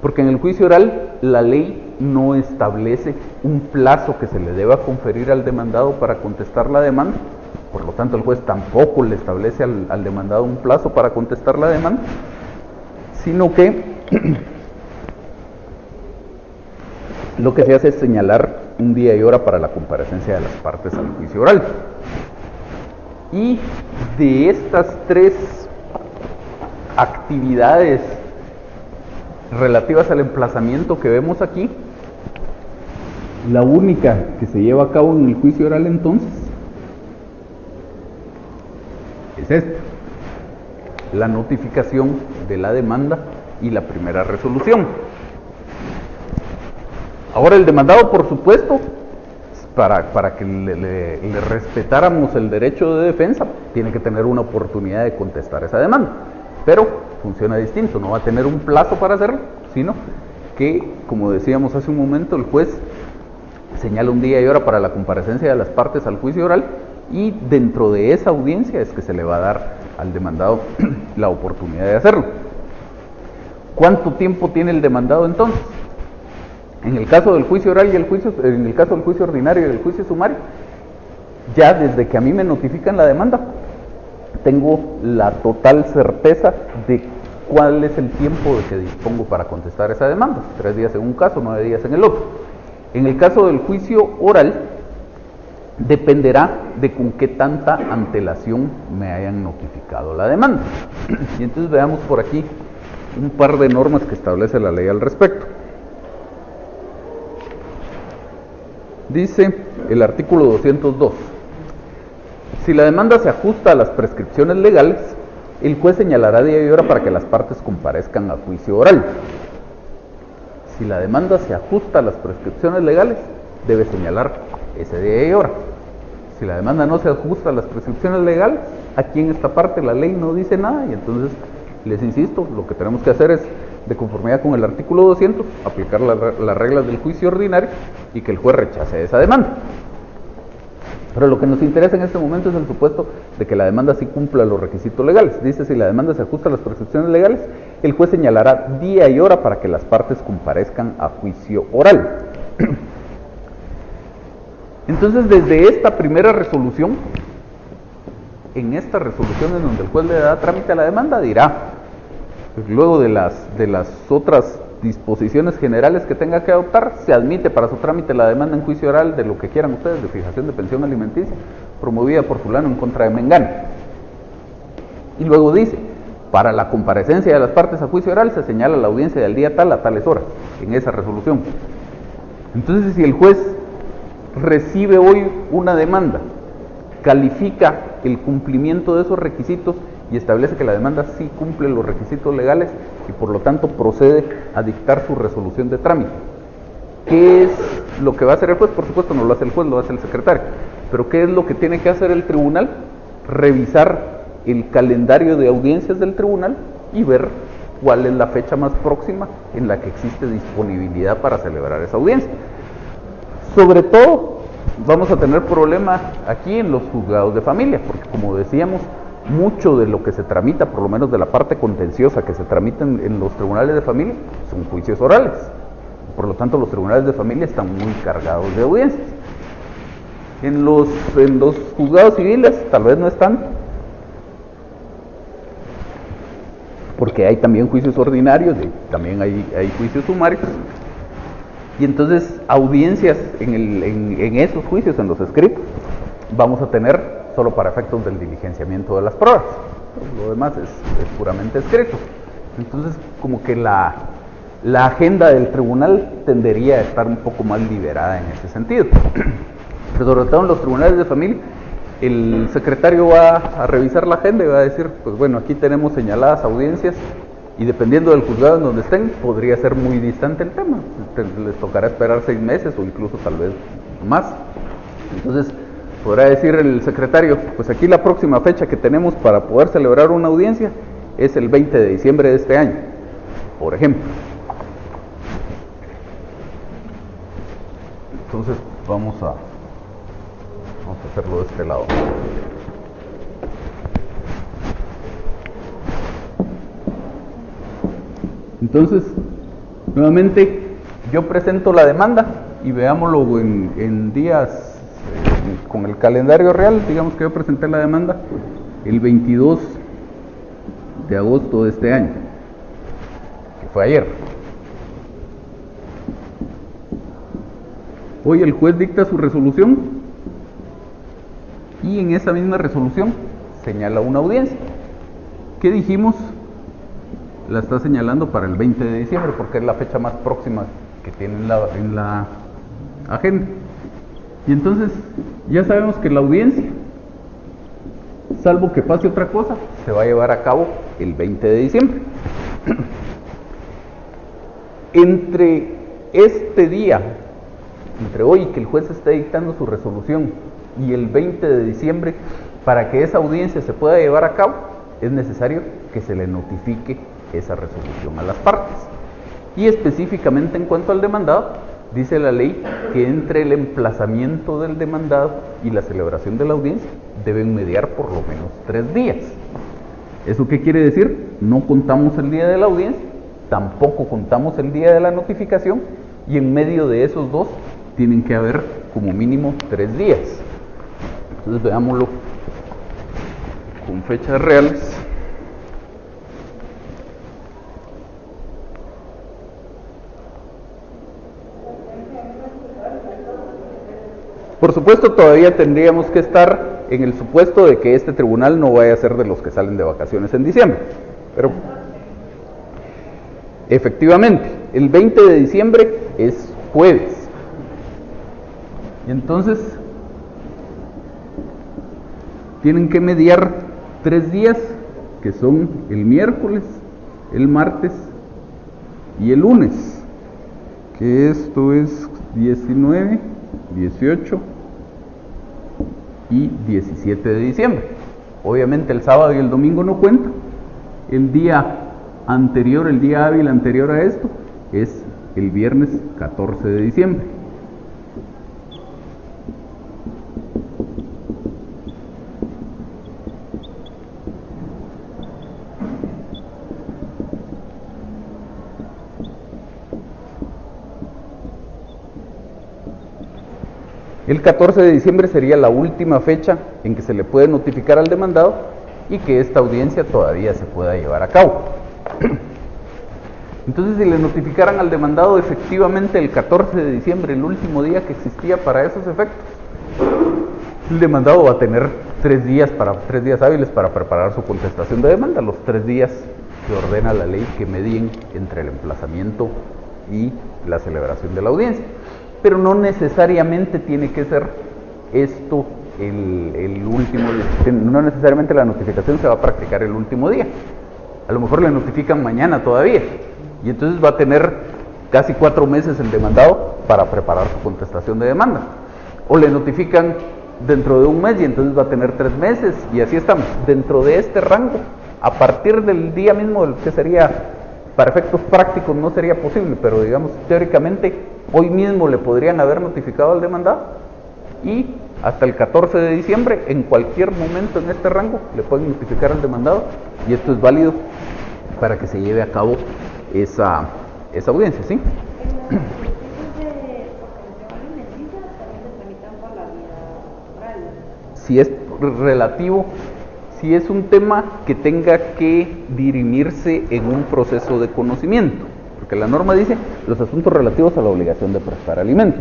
porque en el juicio oral la ley no establece un plazo que se le deba conferir al demandado para contestar la demanda. Por lo tanto, el juez tampoco le establece al demandado un plazo para contestar la demanda, sino que lo que se hace es señalar un día y hora para la comparecencia de las partes al juicio oral. Y de estas 3 actividades relativas al emplazamiento que vemos aquí, la única que se lleva a cabo en el juicio oral entonces es esta: la notificación de la demanda y la primera resolución. Ahora el demandado, por supuesto, para que le respetáramos el derecho de defensa, tiene que tener una oportunidad de contestar esa demanda, pero funciona distinto, no va a tener un plazo para hacerlo, sino que, como decíamos hace un momento, el juez señala un día y hora para la comparecencia de las partes al juicio oral, y dentro de esa audiencia es que se le va a dar al demandado la oportunidad de hacerlo. ¿Cuánto tiempo tiene el demandado entonces? En el caso del juicio oral y en el caso del juicio ordinario y del juicio sumario, ya desde que a mí me notifican la demanda, tengo la total certeza de cuál es el tiempo de que dispongo para contestar esa demanda. 3 días en un caso, 9 días en el otro. En el caso del juicio oral, dependerá de con qué tanta antelación me hayan notificado la demanda. Y entonces veamos por aquí un par de normas que establece la ley al respecto. Dice el artículo 202: si la demanda se ajusta a las prescripciones legales, el juez señalará día y hora para que las partes comparezcan a juicio oral. Si la demanda se ajusta a las prescripciones legales, debe señalar ese día y hora. Si la demanda no se ajusta a las prescripciones legales, aquí en esta parte la ley no dice nada, y entonces les insisto, lo que tenemos que hacer es, de conformidad con el artículo 200, aplicar las reglas del juicio ordinario y que el juez rechace esa demanda. Pero lo que nos interesa en este momento es el supuesto de que la demanda sí cumpla los requisitos legales. Dice: si la demanda se ajusta a las prescripciones legales, el juez señalará día y hora para que las partes comparezcan a juicio oral. Entonces, desde esta primera resolución, en esta resolución en donde el juez le da trámite a la demanda, dirá, luego de las otras disposiciones generales que tenga que adoptar, se admite para su trámite la demanda en juicio oral de lo que quieran ustedes, de fijación de pensión alimenticia, promovida por fulano en contra de mengano. Y luego dice: para la comparecencia de las partes a juicio oral se señala la audiencia del día tal a tales horas, en esa resolución. Entonces, si el juez recibe hoy una demanda, califica el cumplimiento de esos requisitos y establece que la demanda sí cumple los requisitos legales y por lo tanto procede a dictar su resolución de trámite, ¿qué es lo que va a hacer el juez? Por supuesto no lo hace el juez, lo hace el secretario. Pero ¿qué es lo que tiene que hacer el tribunal? Revisar el calendario de audiencias del tribunal y ver cuál es la fecha más próxima en la que existe disponibilidad para celebrar esa audiencia. Sobre todo, vamos a tener problemas aquí en los juzgados de familia, porque como decíamos, mucho de lo que se tramita, por lo menos de la parte contenciosa que se tramita en los tribunales de familia, son juicios orales. Por lo tanto, los tribunales de familia están muy cargados de audiencias. En los juzgados civiles tal vez no están, porque hay también juicios ordinarios, también hay juicios sumarios. Y entonces audiencias en esos juicios, en los escritos, vamos a tener solo para efectos del diligenciamiento de las pruebas. Lo demás es puramente escrito. Entonces, como que la agenda del tribunal tendería a estar un poco más liberada en ese sentido. Pero sobre todo en los tribunales de familia, el secretario va a revisar la agenda y va a decir, pues bueno, aquí tenemos señaladas audiencias y dependiendo del juzgado en donde estén, podría ser muy distante el tema. Les tocará esperar 6 meses o incluso tal vez más. Entonces, podrá decir el secretario, pues aquí la próxima fecha que tenemos para poder celebrar una audiencia es el 20 de diciembre de este año, por ejemplo. Entonces, vamos a hacerlo de este lado. Entonces, nuevamente, yo presento la demanda y veámoslo en días con el calendario real. Digamos que yo presenté la demanda el 22 de agosto de este año, que fue ayer. Hoy el juez dicta su resolución y en esa misma resolución señala una audiencia. ¿Qué dijimos? La está señalando para el 20 de diciembre porque es la fecha más próxima que tiene en la agenda. Y entonces ya sabemos que la audiencia, salvo que pase otra cosa, se va a llevar a cabo el 20 de diciembre. Entre este día, entre hoy que el juez esté dictando su resolución y el 20 de diciembre, para que esa audiencia se pueda llevar a cabo, es necesario que se le notifique esa resolución a las partes. Y específicamente en cuanto al demandado, dice la ley que entre el emplazamiento del demandado y la celebración de la audiencia deben mediar por lo menos 3 días. ¿Eso qué quiere decir? No contamos el día de la audiencia, tampoco contamos el día de la notificación, y en medio de esos dos tienen que haber como mínimo 3 días. Entonces veámoslo con fechas reales. Por supuesto, todavía tendríamos que estar en el supuesto de que este tribunal no vaya a ser de los que salen de vacaciones en diciembre. Pero, efectivamente, el 20 de diciembre es jueves. Y entonces, tienen que mediar 3 días, que son el miércoles, el martes y el lunes. Que esto es 19, 18 y 17 de diciembre. Obviamente el sábado y el domingo no cuentan. El día anterior, el día hábil anterior a esto, es el viernes 14 de diciembre. El 14 de diciembre sería la última fecha en que se le puede notificar al demandado y que esta audiencia todavía se pueda llevar a cabo. Entonces, si le notificaran al demandado efectivamente el 14 de diciembre, el último día que existía para esos efectos, el demandado va a tener 3 días hábiles para preparar su contestación de demanda, los 3 días que ordena la ley que medien entre el emplazamiento y la celebración de la audiencia. Pero no necesariamente tiene que ser esto el último, no necesariamente la notificación se va a practicar el último día. A lo mejor le notifican mañana todavía, y entonces va a tener casi 4 meses el demandado para preparar su contestación de demanda. O le notifican dentro de 1 mes y entonces va a tener 3 meses, y así estamos, dentro de este rango. A partir del día mismo, que sería, para efectos prácticos no sería posible, pero digamos teóricamente hoy mismo le podrían haber notificado al demandado y hasta el 14 de diciembre, en cualquier momento en este rango, le pueden notificar al demandado y esto es válido para que se lleve a cabo esa audiencia, ¿sí? Si es relativo, si es un tema que tenga que dirimirse en un proceso de conocimiento, porque la norma dice los asuntos relativos a la obligación de prestar alimentos.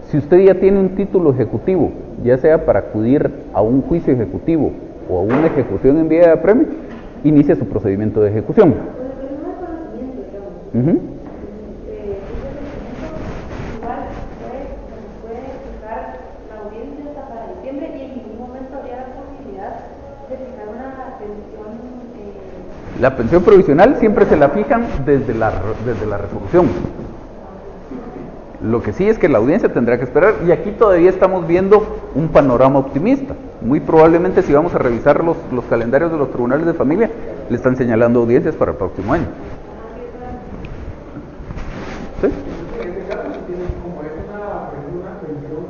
Si usted ya tiene un título ejecutivo, ya sea para acudir a un juicio ejecutivo o a una ejecución en vía de apremio, inicia su procedimiento de ejecución. La pensión provisional siempre se la fijan desde la resolución. Lo que sí es que la audiencia tendrá que esperar, y aquí todavía estamos viendo un panorama optimista. Muy probablemente, si vamos a revisar los calendarios de los tribunales de familia, le están señalando audiencias para el próximo año. ¿Sí? En este caso, si tienen como es una pensión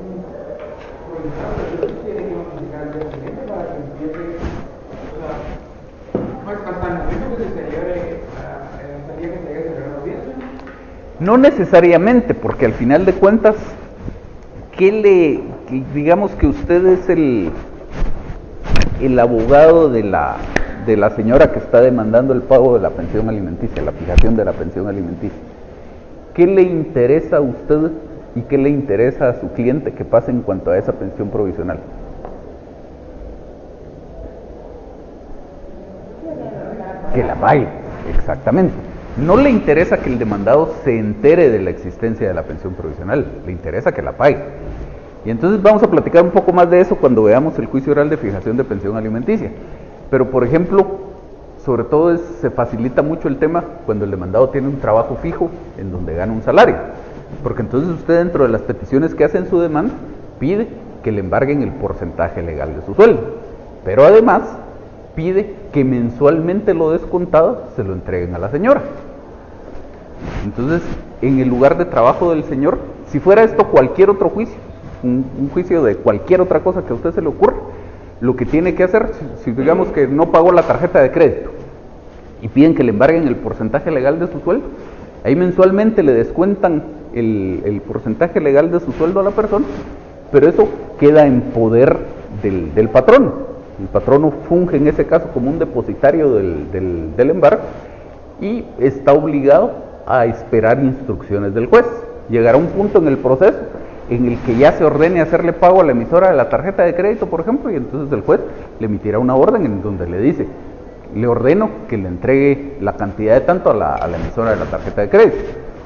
provisional, tienen que notificar al día siguiente para que empiece, o sea, hasta el momento que se celebre, hasta el día que se llegue a celebrar la audiencia. No necesariamente, porque al final de cuentas, digamos que usted es el abogado de la señora que está demandando el pago de la pensión alimenticia, la fijación de la pensión alimenticia. ¿Qué le interesa a usted y qué le interesa a su cliente que pase en cuanto a esa pensión provisional? Que la pague, exactamente. No le interesa que el demandado se entere de la existencia de la pensión provisional, le interesa que la pague. Y entonces vamos a platicar un poco más de eso cuando veamos el juicio oral de fijación de pensión alimenticia. Pero, por ejemplo, sobre todo se facilita mucho el tema cuando el demandado tiene un trabajo fijo en donde gana un salario. Porque entonces usted, dentro de las peticiones que hace en su demanda, pide que le embarguen el porcentaje legal de su sueldo. Pero además pide que mensualmente lo descontado se lo entreguen a la señora. Entonces, en el lugar de trabajo del señor, si fuera esto cualquier otro juicio, un juicio de cualquier otra cosa que a usted se le ocurra, lo que tiene que hacer, si digamos que no pagó la tarjeta de crédito y piden que le embarguen el porcentaje legal de su sueldo, ahí mensualmente le descuentan el porcentaje legal de su sueldo a la persona, pero eso queda en poder del patrono. El patrono funge en ese caso como un depositario del embargo y está obligado a esperar instrucciones del juez. Llegará un punto en el proceso en el que ya se ordene hacerle pago a la emisora de la tarjeta de crédito, por ejemplo, y entonces el juez le emitirá una orden en donde le dice: le ordeno que le entregue la cantidad de tanto a la emisora de la tarjeta de crédito.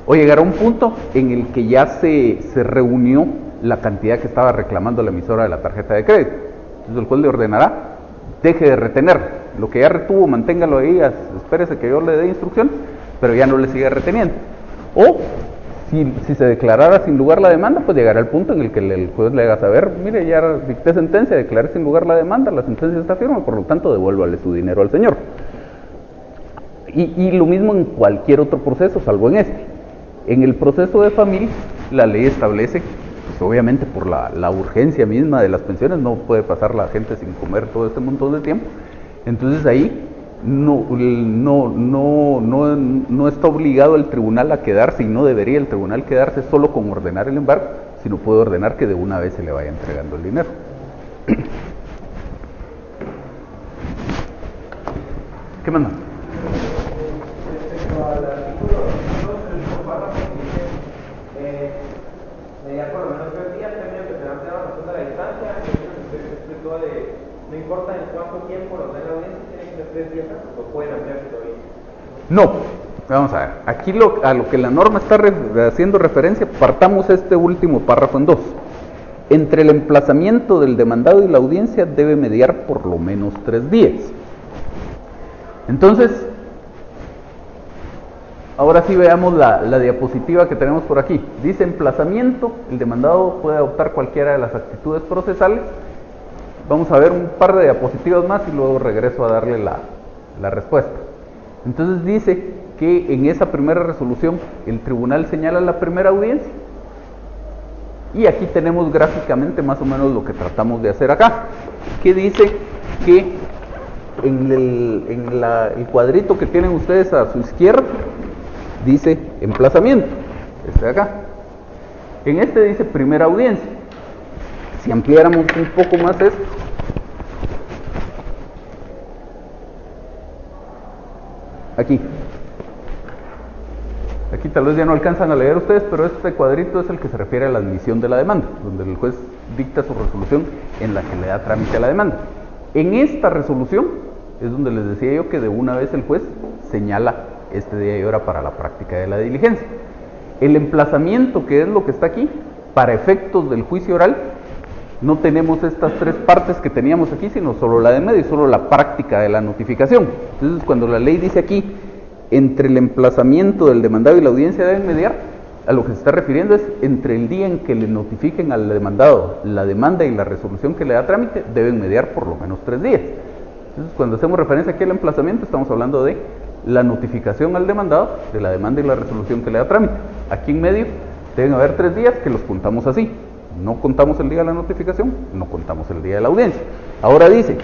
O llegará un punto en el que ya se reunió la cantidad que estaba reclamando la emisora de la tarjeta de crédito. Entonces el juez le ordenará: deje de retener, lo que ya retuvo, manténgalo ahí, espérese que yo le dé instrucción, pero ya no le siga reteniendo. O si se declarara sin lugar la demanda, pues llegará el punto en el que el juez le haga saber: mire, ya dicté sentencia, declaré sin lugar la demanda, la sentencia está firme, por lo tanto devuélvale su dinero al señor. Y lo mismo en cualquier otro proceso, salvo en este. En el proceso de familia, la ley establece, pues obviamente por la urgencia misma de las pensiones, no puede pasar la gente sin comer todo este montón de tiempo. Entonces ahí no está obligado el tribunal a quedarse, y no debería el tribunal quedarse solo con ordenar el embargo, sino puede ordenar que de una vez se le vaya entregando el dinero. ¿Qué manda? Respecto al artículo 2, el mismo párrafo dice: mediar por lo menos 3 días, término que se dan a razón de la distancia. Usted explicó no importa en cuánto tiempo lo den la audiencia, tiene que ser 3 días, lo pueden hacer todavía. No, vamos a ver, aquí a lo que la norma está haciendo referencia, partamos este último párrafo en 2. Entre el emplazamiento del demandado y la audiencia debe mediar por lo menos 3 días. Entonces, ahora sí veamos la diapositiva que tenemos por aquí. Dice emplazamiento, el demandado puede adoptar cualquiera de las actitudes procesales. Vamos a ver un par de diapositivas más y luego regreso a darle la respuesta. Entonces dice que en esa primera resolución el tribunal señala la primera audiencia Y aquí tenemos gráficamente más o menos lo que tratamos de hacer acá, que dice que en el cuadrito que tienen ustedes a su izquierda, dice emplazamiento, este de acá. En este dice primera audiencia. Si ampliáramos un poco más esto, aquí tal vez ya no alcanzan a leer ustedes, pero este cuadrito es el que se refiere a la admisión de la demanda, donde el juez dicta su resolución en la que le da trámite a la demanda. En esta resolución es donde les decía yo que de una vez el juez señala este día y hora para la práctica de la diligencia. El emplazamiento, que es lo que está aquí, para efectos del juicio oral, no tenemos estas tres partes que teníamos aquí, sino solo la de medio y solo la práctica de la notificación. Entonces, cuando la ley dice aquí, entre el emplazamiento del demandado y la audiencia deben mediar, a lo que se está refiriendo es entre el día en que le notifiquen al demandado la demanda y la resolución que le da trámite, deben mediar por lo menos 3 días. Entonces, cuando hacemos referencia aquí al emplazamiento, estamos hablando de la notificación al demandado de la demanda y la resolución que le da trámite. Aquí en medio deben haber 3 días que los contamos así. No contamos el día de la notificación, no contamos el día de la audiencia. Ahora dice,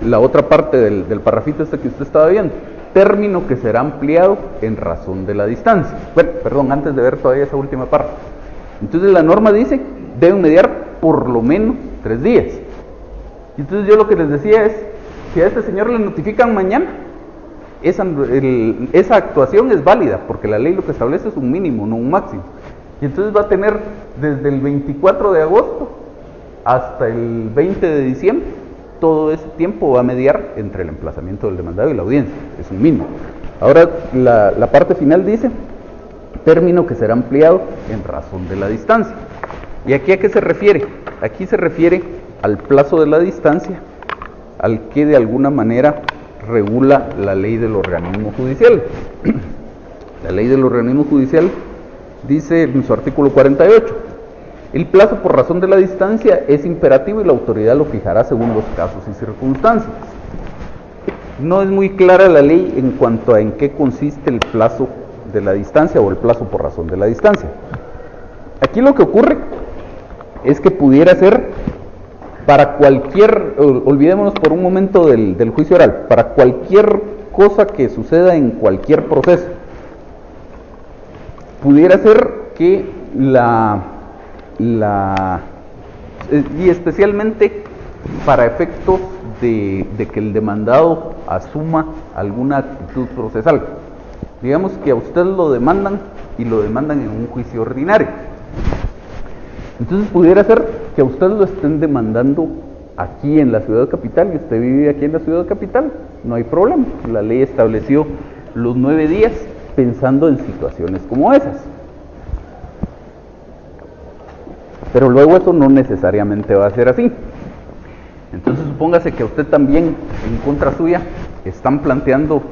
la otra parte del parrafito este que usted estaba viendo, término que será ampliado en razón de la distancia. Bueno, perdón, antes de ver todavía esa última parte. Entonces la norma dice, deben mediar por lo menos 3 días. Y entonces yo lo que les decía es, si a este señor le notifican mañana, esa actuación es válida, porque la ley lo que establece es un mínimo, no un máximo. Y entonces va a tener desde el 24 de agosto hasta el 20 de diciembre, todo ese tiempo va a mediar entre el emplazamiento del demandado y la audiencia, es un mínimo. Ahora la parte final dice, término que será ampliado en razón de la distancia. ¿Y aquí a qué se refiere? Aquí se refiere al plazo de la distancia, al que de alguna manera regula la ley del organismo judicial. La ley del organismo judicial dice en su artículo 48, el plazo por razón de la distancia es imperativo y la autoridad lo fijará según los casos y circunstancias. No es muy clara la ley en cuanto a en qué consiste el plazo de la distancia o el plazo por razón de la distancia. Aquí lo que ocurre es que pudiera ser para cualquier, olvidémonos por un momento del juicio oral, para cualquier cosa que suceda en cualquier proceso. Pudiera ser que y especialmente para efectos de que el demandado asuma alguna actitud procesal. Digamos que a usted lo demandan y lo demandan en un juicio ordinario. Entonces pudiera ser que a usted lo estén demandando aquí en la ciudad capital y usted vive aquí en la ciudad capital, no hay problema. La ley estableció los 9 días pensando en situaciones como esas. Pero luego eso no necesariamente va a ser así. Entonces supóngase que a usted también, en contra suya, están planteando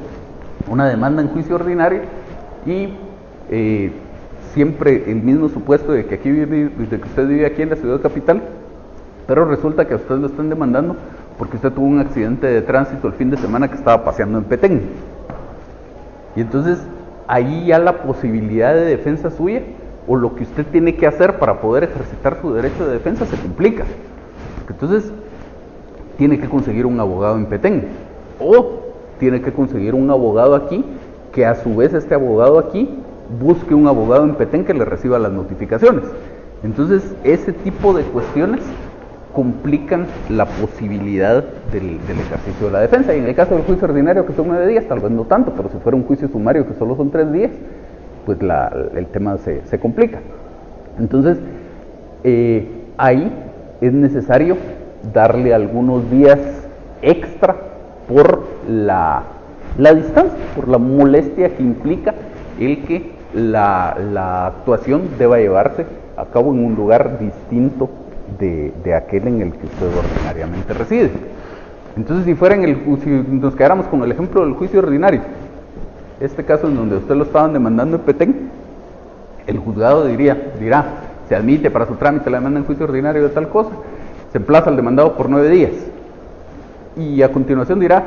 una demanda en juicio ordinario y siempre el mismo supuesto de que usted vive aquí en la ciudad capital, pero resulta que a usted lo están demandando porque usted tuvo un accidente de tránsito el fin de semana que estaba paseando en Petén. Y entonces ahí ya la posibilidad de defensa suya o lo que usted tiene que hacer para poder ejercitar su derecho de defensa se complica. Porque entonces tiene que conseguir un abogado en Petén o tiene que conseguir un abogado aquí que a su vez este abogado aquí busque un abogado en Petén que le reciba las notificaciones. Entonces ese tipo de cuestiones complican la posibilidad del ejercicio de la defensa. Y en el caso del juicio ordinario, que son 9 días, tal vez no tanto, pero si fuera un juicio sumario que solo son 3 días, pues el tema se complica. Entonces ahí es necesario darle algunos días extra por la distancia, por la molestia que implica el que la actuación deba llevarse a cabo en un lugar distinto de aquel en el que usted ordinariamente reside. Entonces si nos quedáramos con el ejemplo del juicio ordinario, este caso en donde usted lo estaban demandando en Petén, el juzgado dirá, se admite para su trámite la demanda en juicio ordinario de tal cosa, se emplaza al demandado por 9 días y a continuación dirá,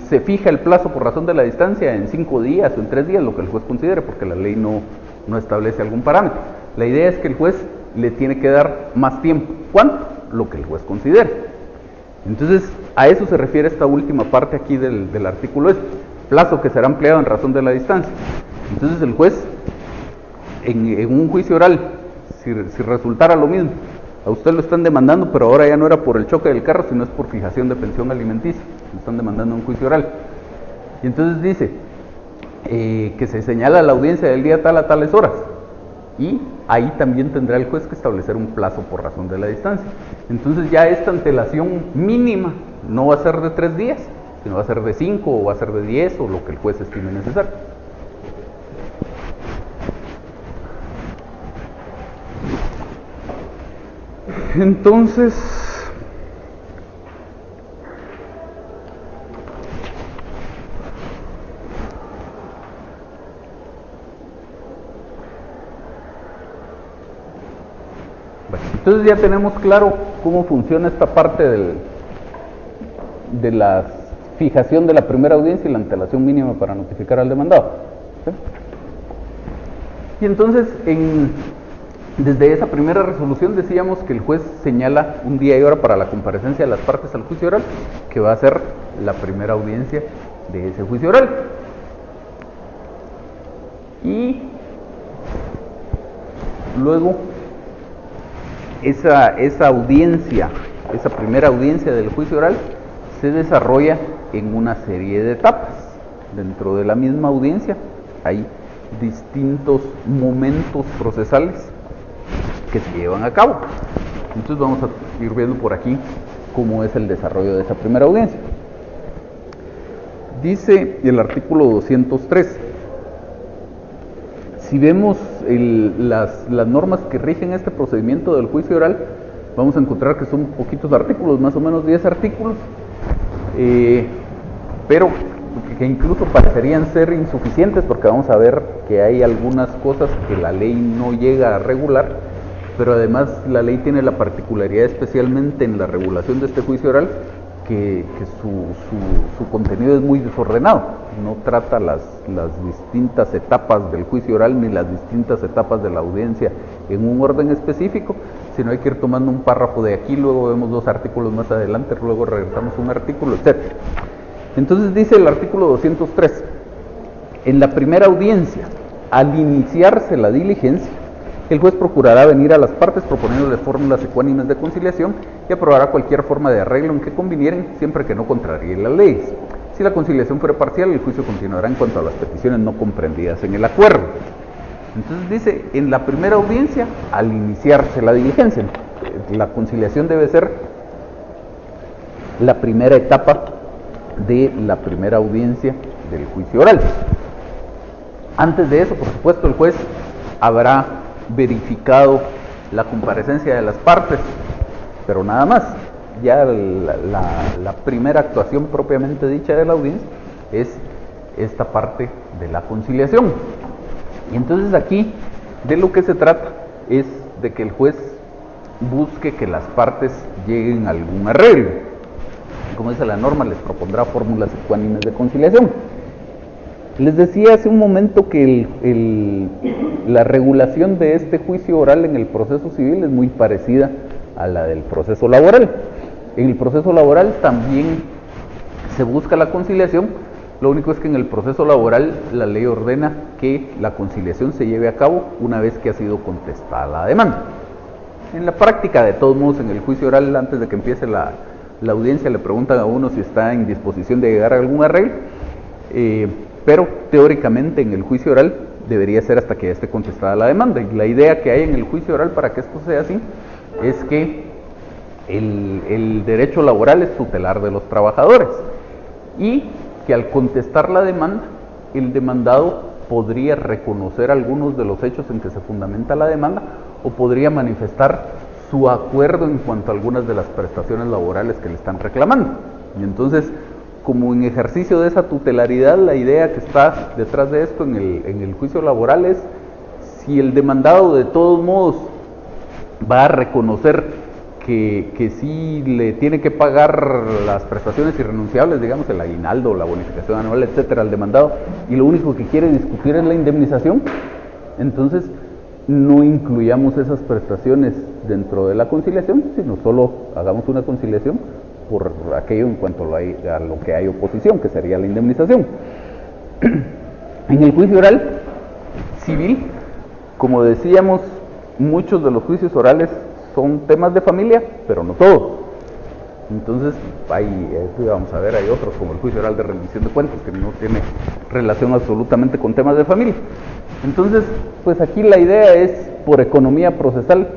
se fija el plazo por razón de la distancia en 5 días o en 3 días, lo que el juez considere, porque la ley no establece algún parámetro. La idea es que el juez le tiene que dar más tiempo. ¿Cuánto? Lo que el juez considere. Entonces, a eso se refiere esta última parte aquí del artículo plazo que será ampliado en razón de la distancia. Entonces el juez, en un juicio oral, si resultara lo mismo, a usted lo están demandando, pero ahora ya no era por el choque del carro, sino es por fijación de pensión alimenticia, lo están demandando en un juicio oral. Y entonces dice que se señala la audiencia del día tal a tales horas, y ahí también tendrá el juez que establecer un plazo por razón de la distancia. Entonces ya esta antelación mínima no va a ser de 3 días, sino va a ser de 5 o va a ser de 10 o lo que el juez estime necesario. Entonces, entonces ya tenemos claro cómo funciona esta parte de la fijación de la primera audiencia y la antelación mínima para notificar al demandado. ¿Sí? Y entonces, desde esa primera resolución decíamos que el juez señala un día y hora para la comparecencia de las partes al juicio oral, que va a ser la primera audiencia de ese juicio oral. Y luego esa audiencia, esa primera audiencia del juicio oral, se desarrolla en una serie de etapas. Dentro de la misma audiencia hay distintos momentos procesales que se llevan a cabo. Entonces vamos a ir viendo por aquí cómo es el desarrollo de esa primera audiencia. Dice el artículo 203, si vemos las normas que rigen este procedimiento del juicio oral, vamos a encontrar que son poquitos artículos, más o menos 10 artículos, pero que incluso parecerían ser insuficientes, porque vamos a ver que hay algunas cosas que la ley no llega a regular, pero además la ley tiene la particularidad, especialmente en la regulación de este juicio oral, que su contenido es muy desordenado, no trata las distintas etapas del juicio oral ni las distintas etapas de la audiencia en un orden específico, sino hay que ir tomando un párrafo de aquí, luego vemos 2 artículos más adelante, luego regresamos a un artículo, etc. Entonces dice el artículo 203, en la primera audiencia, al iniciarse la diligencia, el juez procurará venir a las partes proponiéndoles fórmulas ecuánimes de conciliación y aprobará cualquier forma de arreglo en que convinieren, siempre que no contraríe las leyes. Si la conciliación fuera parcial, el juicio continuará en cuanto a las peticiones no comprendidas en el acuerdo. Entonces dice, en la primera audiencia, al iniciarse la diligencia, la conciliación debe ser la primera etapa de la primera audiencia del juicio oral. Antes de eso, por supuesto, el juez habrá verificado la comparecencia de las partes, pero nada más. Ya la primera actuación propiamente dicha de la audiencia es esta parte de la conciliación. Y entonces aquí de lo que se trata es de que el juez busque que las partes lleguen a algún arreglo. Como dice la norma, les propondrá fórmulas ecuánimes de conciliación. Les decía hace un momento que la regulación de este juicio oral en el proceso civil es muy parecida a la del proceso laboral. En el proceso laboral también se busca la conciliación, lo único es que en el proceso laboral la ley ordena que la conciliación se lleve a cabo una vez que ha sido contestada la demanda. En la práctica, de todos modos, en el juicio oral, antes de que empiece la audiencia, le preguntan a uno si está en disposición de llegar a algún arreglo, pero teóricamente en el juicio oral debería ser hasta que ya esté contestada la demanda. Y la idea que hay en el juicio oral para que esto sea así es que el derecho laboral es tutelar de los trabajadores y que al contestar la demanda, el demandado podría reconocer algunos de los hechos en que se fundamenta la demanda o podría manifestar su acuerdo en cuanto a algunas de las prestaciones laborales que le están reclamando. Y entonces, como en ejercicio de esa tutelaridad, la idea que está detrás de esto en el juicio laboral es, si el demandado de todos modos va a reconocer que sí le tiene que pagar las prestaciones irrenunciables, digamos el aguinaldo, la bonificación anual, etcétera, al demandado, y lo único que quiere discutir es la indemnización, entonces no incluyamos esas prestaciones dentro de la conciliación, sino solo hagamos una conciliación por aquello en cuanto a lo que hay oposición, que sería la indemnización. En el juicio oral civil, como decíamos, muchos de los juicios orales son temas de familia, pero no todos. Entonces, vamos a ver, hay otros como el juicio oral de rendición de cuentas, que no tiene relación absolutamente con temas de familia. Entonces, pues aquí la idea es, por economía procesal,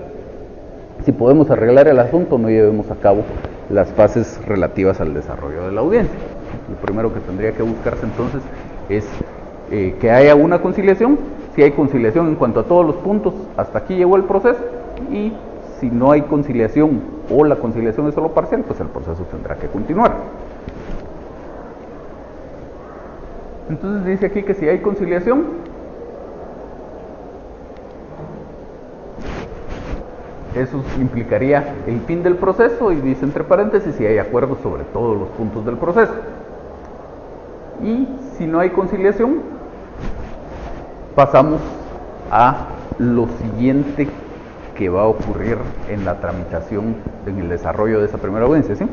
si podemos arreglar el asunto, no llevemos a cabo las fases relativas al desarrollo de la audiencia. Lo primero que tendría que buscarse entonces es que haya una conciliación. Si hay conciliación en cuanto a todos los puntos, hasta aquí llegó el proceso, y si no hay conciliación o la conciliación es solo parcial, pues el proceso tendrá que continuar. Entonces dice aquí que si hay conciliación, eso implicaría el fin del proceso, y dice entre paréntesis si hay acuerdo sobre todos los puntos del proceso. Y si no hay conciliación, pasamos a lo siguiente que va a ocurrir en la tramitación, en el desarrollo de esa primera audiencia, ¿sí?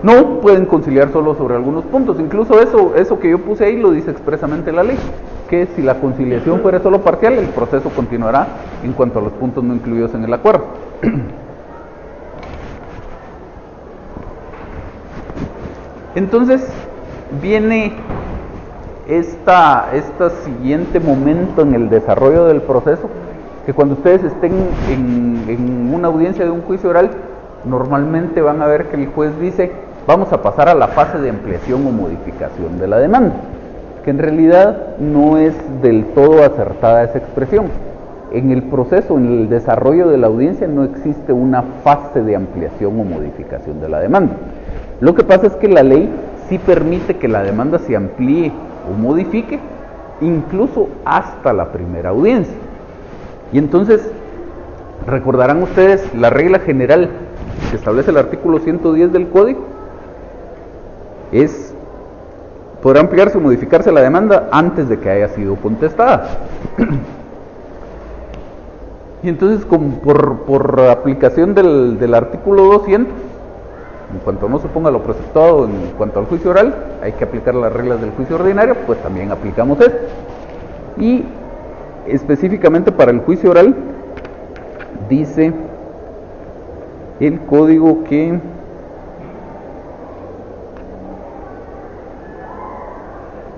No, pueden conciliar solo sobre algunos puntos. Incluso eso que yo puse ahí lo dice expresamente la ley, que si la conciliación fuera solo parcial, el proceso continuará en cuanto a los puntos no incluidos en el acuerdo. Entonces viene este siguiente momento en el desarrollo del proceso, que cuando ustedes estén en una audiencia de un juicio oral, normalmente van a ver que el juez dice: vamos a pasar a la fase de ampliación o modificación de la demanda, que en realidad no es del todo acertada esa expresión. En el proceso, en el desarrollo de la audiencia, no existe una fase de ampliación o modificación de la demanda. Lo que pasa es que la ley sí permite que la demanda se amplíe o modifique, incluso hasta la primera audiencia. Y entonces, recordarán ustedes la regla general que establece el artículo 110 del Código, podrá ampliarse o modificarse la demanda antes de que haya sido contestada. Y entonces, por aplicación del artículo 200, en cuanto no se ponga lo preceptado en cuanto al juicio oral, hay que aplicar las reglas del juicio ordinario, pues también aplicamos esto. Y específicamente para el juicio oral, dice el Código que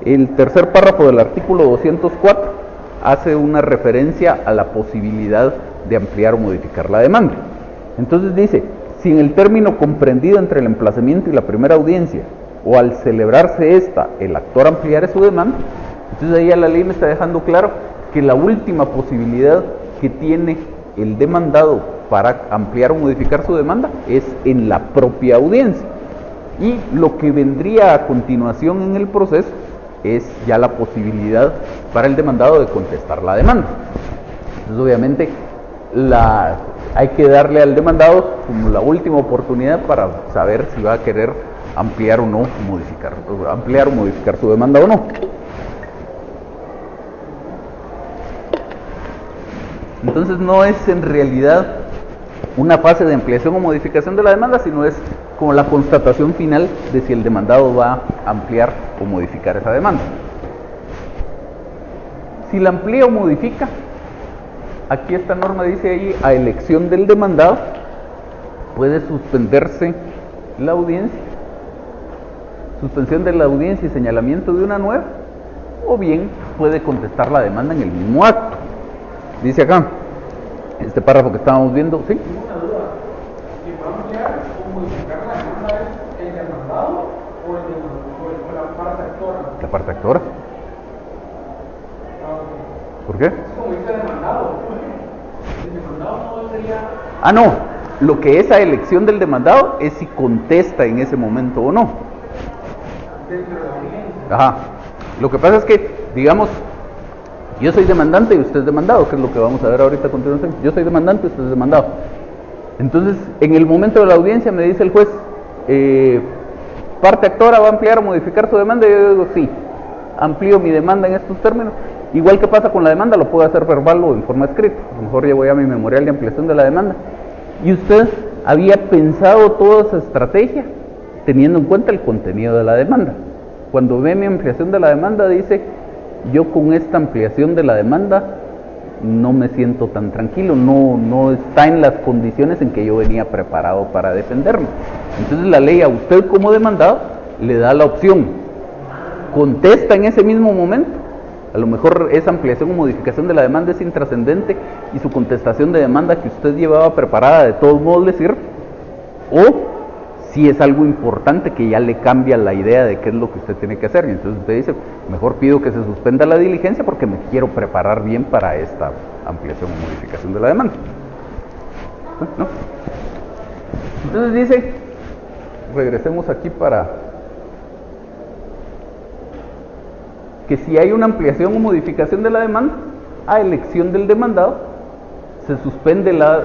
el tercer párrafo del artículo 204 hace una referencia a la posibilidad de ampliar o modificar la demanda. Entonces dice: si en el término comprendido entre el emplazamiento y la primera audiencia, o al celebrarse esta, el actor ampliare su demanda, entonces ahí la ley me está dejando claro que la última posibilidad que tiene el demandado para ampliar o modificar su demanda es en la propia audiencia. Y lo que vendría a continuación en el proceso es ya la posibilidad para el demandado de contestar la demanda. Entonces, obviamente, hay que darle al demandado como la última oportunidad para saber si va a querer ampliar o modificar su demanda o no. Entonces no es en realidad una fase de ampliación o modificación de la demanda, sino es como la constatación final de si el demandado va a ampliar o modificar esa demanda. Si la amplía o modifica, aquí esta norma dice ahí: a elección del demandado, puede suspenderse la audiencia, suspensión de la audiencia y señalamiento de una nueva, o bien puede contestar la demanda en el mismo acto. Dice acá, este párrafo que estábamos viendo, ¿sí? Una duda: si va a ampliar o modificar la demanda, ¿es el demandado o la parte actora? La parte actora. ¿Por qué? Es como dice demandado. El demandado no sería... Ah, no. Lo que es a elección del demandado es si contesta en ese momento o no. Dentro de la audiencia. Ajá. Lo que pasa es que, digamos, yo soy demandante y usted es demandado, que es lo que vamos a ver ahorita a continuación. Yo soy demandante y usted es demandado. Entonces, en el momento de la audiencia me dice el juez: parte actora va a ampliar o modificar su demanda, y yo digo sí, amplío mi demanda en estos términos. Igual que pasa con la demanda, lo puedo hacer verbal o en forma escrita. A lo mejor llevo ya mi memorial de ampliación de la demanda. Y usted había pensado toda esa estrategia teniendo en cuenta el contenido de la demanda. Cuando ve mi ampliación de la demanda, dice, yo con esta ampliación de la demanda no me siento tan tranquilo, no está en las condiciones en que yo venía preparado para defenderme. Entonces la ley a usted como demandado le da la opción, contesta en ese mismo momento. A lo mejor esa ampliación o modificación de la demanda es intrascendente y su contestación de demanda que usted llevaba preparada de todos modos le sirve, o si es algo importante que ya le cambia la idea de qué es lo que usted tiene que hacer, y entonces usted dice, mejor pido que se suspenda la diligencia porque me quiero preparar bien para esta ampliación o modificación de la demanda, ¿no? Entonces dice, regresemos aquí para que si hay una ampliación o modificación de la demanda, a elección del demandado, se suspende la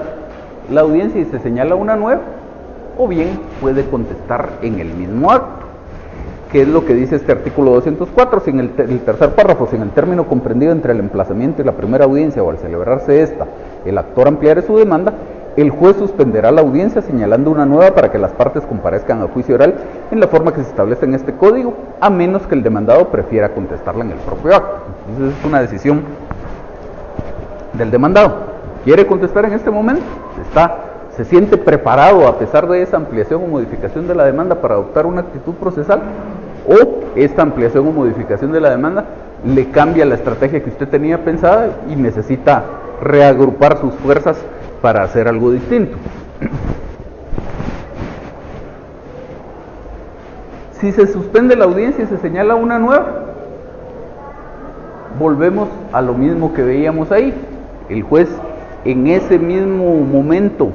audiencia y se señala una nueva, o bien puede contestar en el mismo acto, que es lo que dice este artículo 204, si en el tercer párrafo, si en el término comprendido entre el emplazamiento y la primera audiencia o al celebrarse esta, el actor ampliare su demanda, el juez suspenderá la audiencia señalando una nueva para que las partes comparezcan a juicio oral en la forma que se establece en este código, a menos que el demandado prefiera contestarla en el propio acto. Entonces es una decisión del demandado. ¿Quiere contestar en este momento? ¿Se siente preparado a pesar de esa ampliación o modificación de la demanda para adoptar una actitud procesal? ¿O esta ampliación o modificación de la demanda le cambia la estrategia que usted tenía pensada y necesita reagrupar sus fuerzas para hacer algo distinto? Si se suspende la audiencia y se señala una nueva, volvemos a lo mismo que veíamos ahí. El juez en ese mismo momento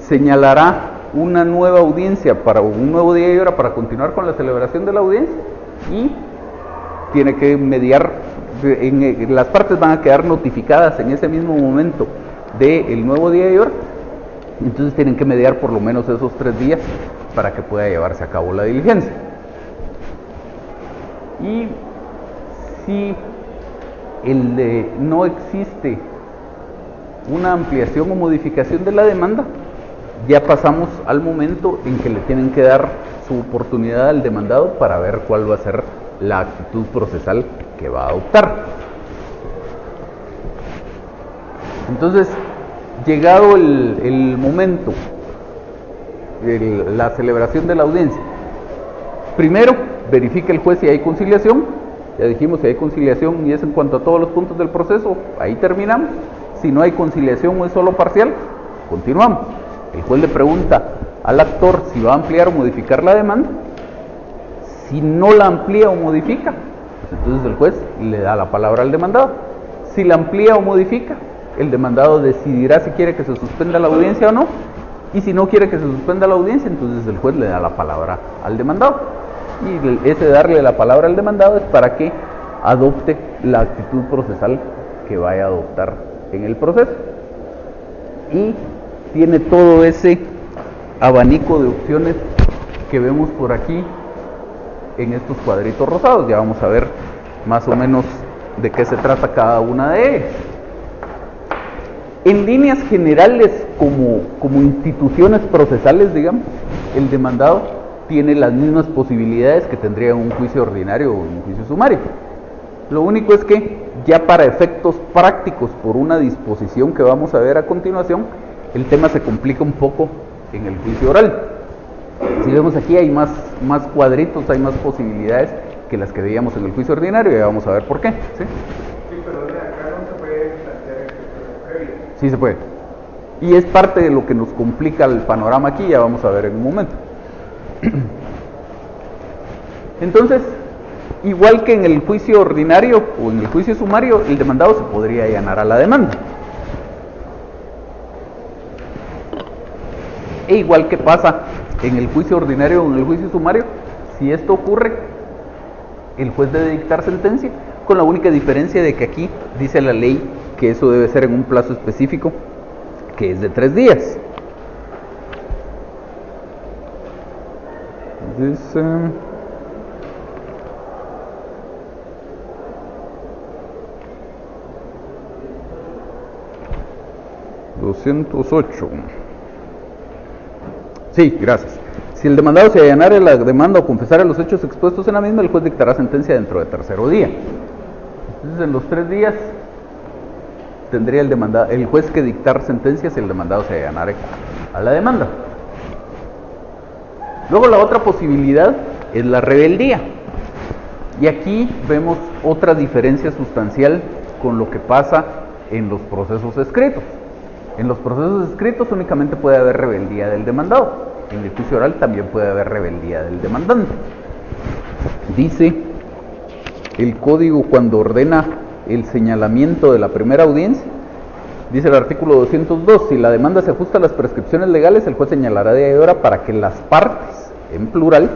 señalará una nueva audiencia para un nuevo día y hora para continuar con la celebración de la audiencia, y tiene que mediar. Las partes van a quedar notificadas en ese mismo momento del nuevo día y hora, entonces tienen que mediar por lo menos esos 3 días para que pueda llevarse a cabo la diligencia. Y si no existe una ampliación o modificación de la demanda, ya pasamos al momento en que le tienen que dar su oportunidad al demandado para ver cuál va a ser la actitud procesal que va a adoptar. Entonces, llegado el momento de la celebración de la audiencia, primero verifica el juez si hay conciliación. Ya dijimos, si hay conciliación y es en cuanto a todos los puntos del proceso, ahí terminamos. Si no hay conciliación o es solo parcial, continuamos. El juez le pregunta al actor si va a ampliar o modificar la demanda. Si no la amplía o modifica, pues entonces el juez le da la palabra al demandado. Si la amplía o modifica, el demandado decidirá si quiere que se suspenda la audiencia o no. Y si no quiere que se suspenda la audiencia, entonces el juez le da la palabra al demandado. Y ese darle la palabra al demandado es para que adopte la actitud procesal que vaya a adoptar en el proceso. Y tiene todo ese abanico de opciones que vemos por aquí en estos cuadritos rosados. Ya vamos a ver más o menos de qué se trata cada una de ellas. En líneas generales, como instituciones procesales, digamos, el demandado tiene las mismas posibilidades que tendría en un juicio ordinario o en un juicio sumario. Lo único es que ya para efectos prácticos, por una disposición que vamos a ver a continuación, el tema se complica un poco en el juicio oral. Si vemos aquí hay más cuadritos, hay más posibilidades que las que veíamos en el juicio ordinario, y ya vamos a ver por qué. ¿Sí? Sí, pero acá no se puede plantear el previo. Sí se puede. Y es parte de lo que nos complica el panorama aquí, ya vamos a ver en un momento. Entonces, igual que en el juicio ordinario o en el juicio sumario, el demandado se podría allanar a la demanda. E igual que pasa en el juicio ordinario o en el juicio sumario, si esto ocurre, el juez debe dictar sentencia, con la única diferencia de que aquí dice la ley que eso debe ser en un plazo específico, que es de 3 días. Dice 208. Sí, gracias. Si el demandado se allanare la demanda o confesare los hechos expuestos en la misma, el juez dictará sentencia dentro de tercero día. Entonces, en los 3 días tendría el juez que dictar sentencia si el demandado se allanare a la demanda. Luego la otra posibilidad es la rebeldía. Y aquí vemos otra diferencia sustancial con lo que pasa en los procesos escritos. En los procesos escritos únicamente puede haber rebeldía del demandado. En el juicio oral también puede haber rebeldía del demandante. Dice el código cuando ordena el señalamiento de la primera audiencia, dice el artículo 202, si la demanda se ajusta a las prescripciones legales, el juez señalará día y hora para que las partes, en plural,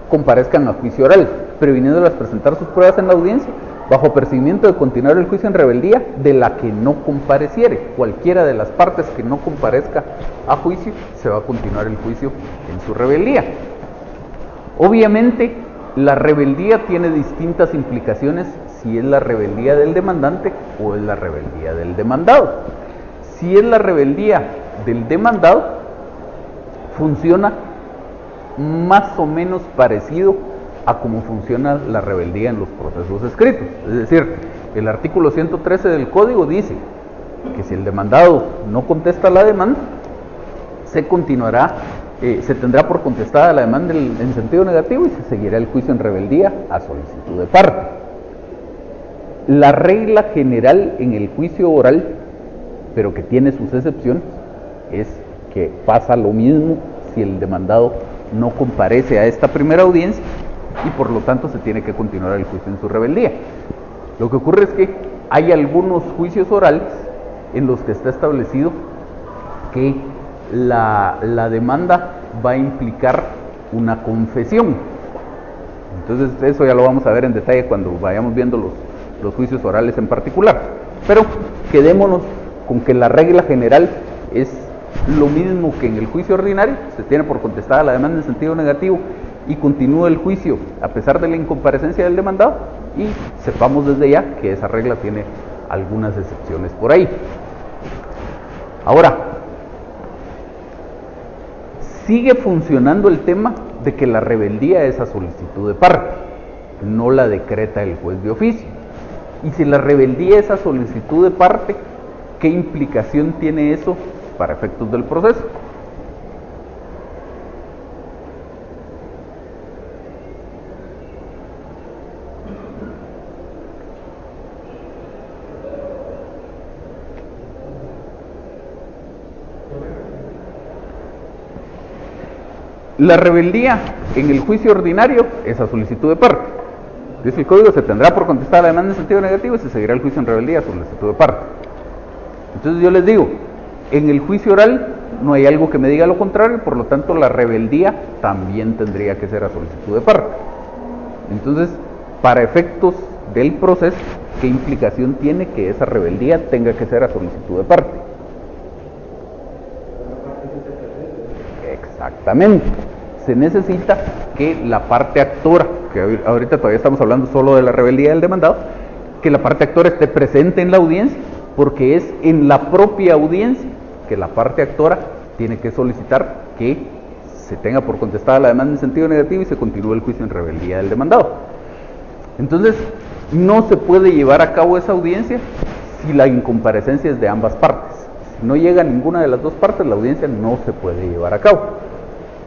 comparezcan a juicio oral, previniéndolas presentar sus pruebas en la audiencia, bajo percibimiento de continuar el juicio en rebeldía de la que no compareciere. Cualquiera de las partes que no comparezca a juicio, se va a continuar el juicio en su rebeldía. Obviamente, la rebeldía tiene distintas implicaciones si es la rebeldía del demandante o es la rebeldía del demandado. Si es la rebeldía del demandado, funciona más o menos parecido a cómo funciona la rebeldía en los procesos escritos. Es decir, el artículo 113 del código dice que si el demandado no contesta la demanda, se tendrá por contestada la demanda en sentido negativo y se seguirá el juicio en rebeldía a solicitud de parte. La regla general en el juicio oral, pero que tiene sus excepciones, es que pasa lo mismo si el demandado no comparece a esta primera audiencia y por lo tanto se tiene que continuar el juicio en su rebeldía. Lo que ocurre es que hay algunos juicios orales en los que está establecido que la demanda va a implicar una confesión. Entonces eso ya lo vamos a ver en detalle cuando vayamos viendo los juicios orales en particular. Pero quedémonos con que la regla general es lo mismo que en el juicio ordinario, se tiene por contestada la demanda en sentido negativo y continúa el juicio a pesar de la incomparecencia del demandado, y sepamos desde ya que esa regla tiene algunas excepciones por ahí. Ahora, sigue funcionando el tema de que la rebeldía es a solicitud de parte, no la decreta el juez de oficio. Y si la rebeldía es a solicitud de parte, ¿qué implicación tiene eso para efectos del proceso? La rebeldía en el juicio ordinario es a solicitud de parte. Dice el código, se tendrá por contestar la demanda en sentido negativo y se seguirá el juicio en rebeldía a solicitud de parte. Entonces yo les digo, en el juicio oral no hay algo que me diga lo contrario, por lo tanto la rebeldía también tendría que ser a solicitud de parte. Entonces, para efectos del proceso, ¿qué implicación tiene que esa rebeldía tenga que ser a solicitud de parte? Exactamente. Se necesita que la parte actora, que ahorita todavía estamos hablando solo de la rebeldía del demandado, que la parte actora esté presente en la audiencia, porque es en la propia audiencia que la parte actora tiene que solicitar que se tenga por contestada la demanda en sentido negativo y se continúe el juicio en rebeldía del demandado. Entonces, no se puede llevar a cabo esa audiencia si la incomparecencia es de ambas partes. Si no llega ninguna de las dos partes, la audiencia no se puede llevar a cabo.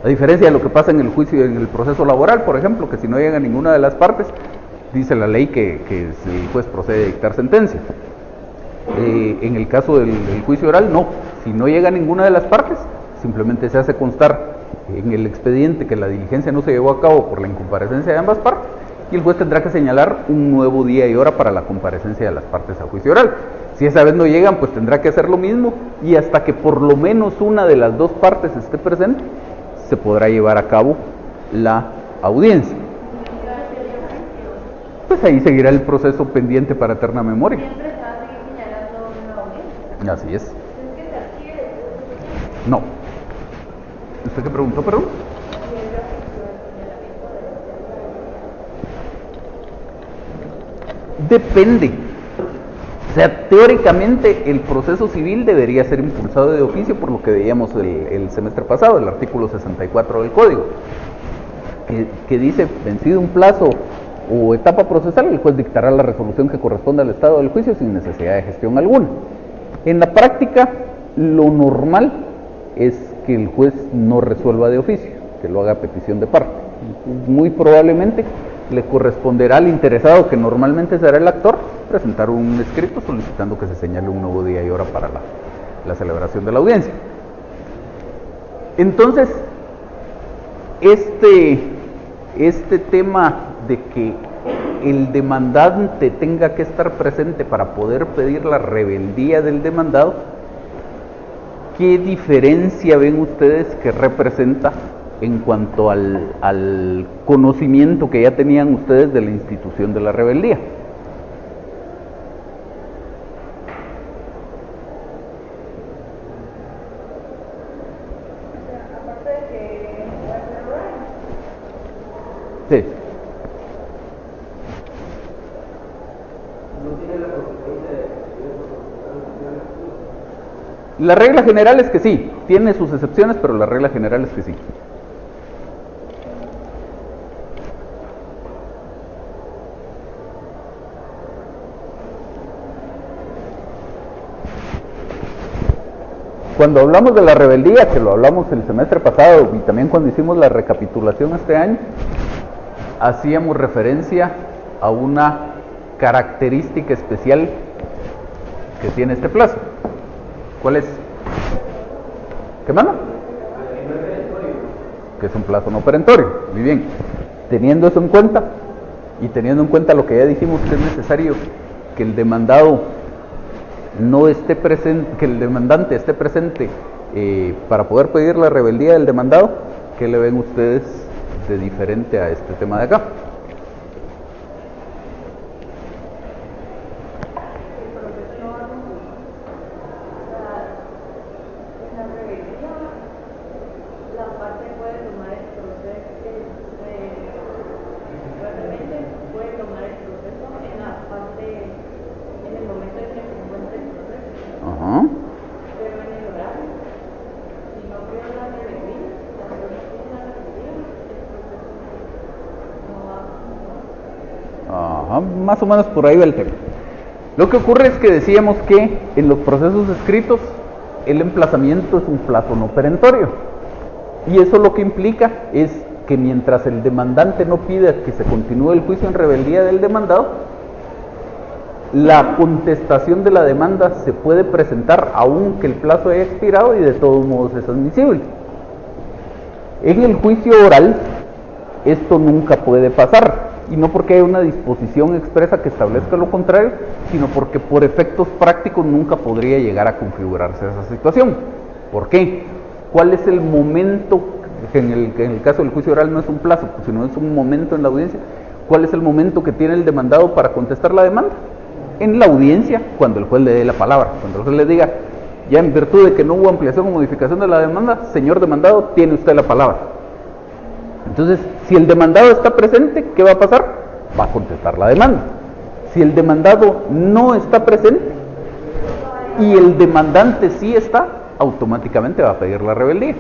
A diferencia de lo que pasa en el juicio, en el proceso laboral, por ejemplo, que si no llega ninguna de las partes, dice la ley que el juez procede a dictar sentencia. En el caso del juicio oral, no. Si no llega ninguna de las partes, simplemente se hace constar en el expediente que la diligencia no se llevó a cabo por la incomparecencia de ambas partes, y el juez tendrá que señalar un nuevo día y hora para la comparecencia de las partes a juicio oral. Si esa vez no llegan, pues tendrá que hacer lo mismo, y hasta que por lo menos una de las dos partes esté presente, se podrá llevar a cabo la audiencia. Pues ahí seguirá el proceso pendiente para eterna memoria. Así es. No. ¿Usted qué preguntó, perdón? Depende. O sea, teóricamente el proceso civil debería ser impulsado de oficio por lo que veíamos el semestre pasado, el artículo 64 del Código, que dice, vencido un plazo o etapa procesal, el juez dictará la resolución que corresponda al estado del juicio sin necesidad de gestión alguna. En la práctica, lo normal es que el juez no resuelva de oficio, que lo haga a petición de parte. Muy probablemente le corresponderá al interesado, que normalmente será el actor, presentar un escrito solicitando que se señale un nuevo día y hora para la celebración de la audiencia. Entonces, este tema de que el demandante tenga que estar presente para poder pedir la rebeldía del demandado, ¿qué diferencia ven ustedes que representa en cuanto al conocimiento que ya tenían ustedes de la institución de la rebeldía? Aparte de que va a ser oral. Sí. La regla general es que sí, tiene sus excepciones, pero la regla general es que sí. Cuando hablamos de la rebeldía, que lo hablamos el semestre pasado y también cuando hicimos la recapitulación este año, hacíamos referencia a una característica especial que tiene este plazo. ¿Cuál es? ¿Qué manda? Que es un plazo no perentorio. Muy bien. Teniendo eso en cuenta y teniendo en cuenta lo que ya dijimos, que es necesario que el demandado no esté presente, que el demandante esté presente para poder pedir la rebeldía del demandado, ¿qué le ven ustedes de diferente a este tema de acá? Más o menos por ahí va el tema. Lo que ocurre es que decíamos que en los procesos escritos el emplazamiento es un plazo no perentorio, y eso lo que implica es que mientras el demandante no pida que se continúe el juicio en rebeldía del demandado, la contestación de la demanda se puede presentar aunque el plazo haya expirado y de todos modos es admisible. En el juicio oral esto nunca puede pasar, y no porque haya una disposición expresa que establezca lo contrario, sino porque por efectos prácticos nunca podría llegar a configurarse esa situación. ¿Por qué? ¿Cuál es el momento, que en el caso del juicio oral no es un plazo, sino es un momento en la audiencia? ¿Cuál es el momento que tiene el demandado para contestar la demanda? En la audiencia, cuando el juez le dé la palabra, cuando el juez le diga, ya en virtud de que no hubo ampliación o modificación de la demanda, señor demandado, tiene usted la palabra. Entonces, si el demandado está presente, ¿qué va a pasar? Va a contestar la demanda. Si el demandado no está presente y el demandante sí está, automáticamente va a pedir la rebeldía.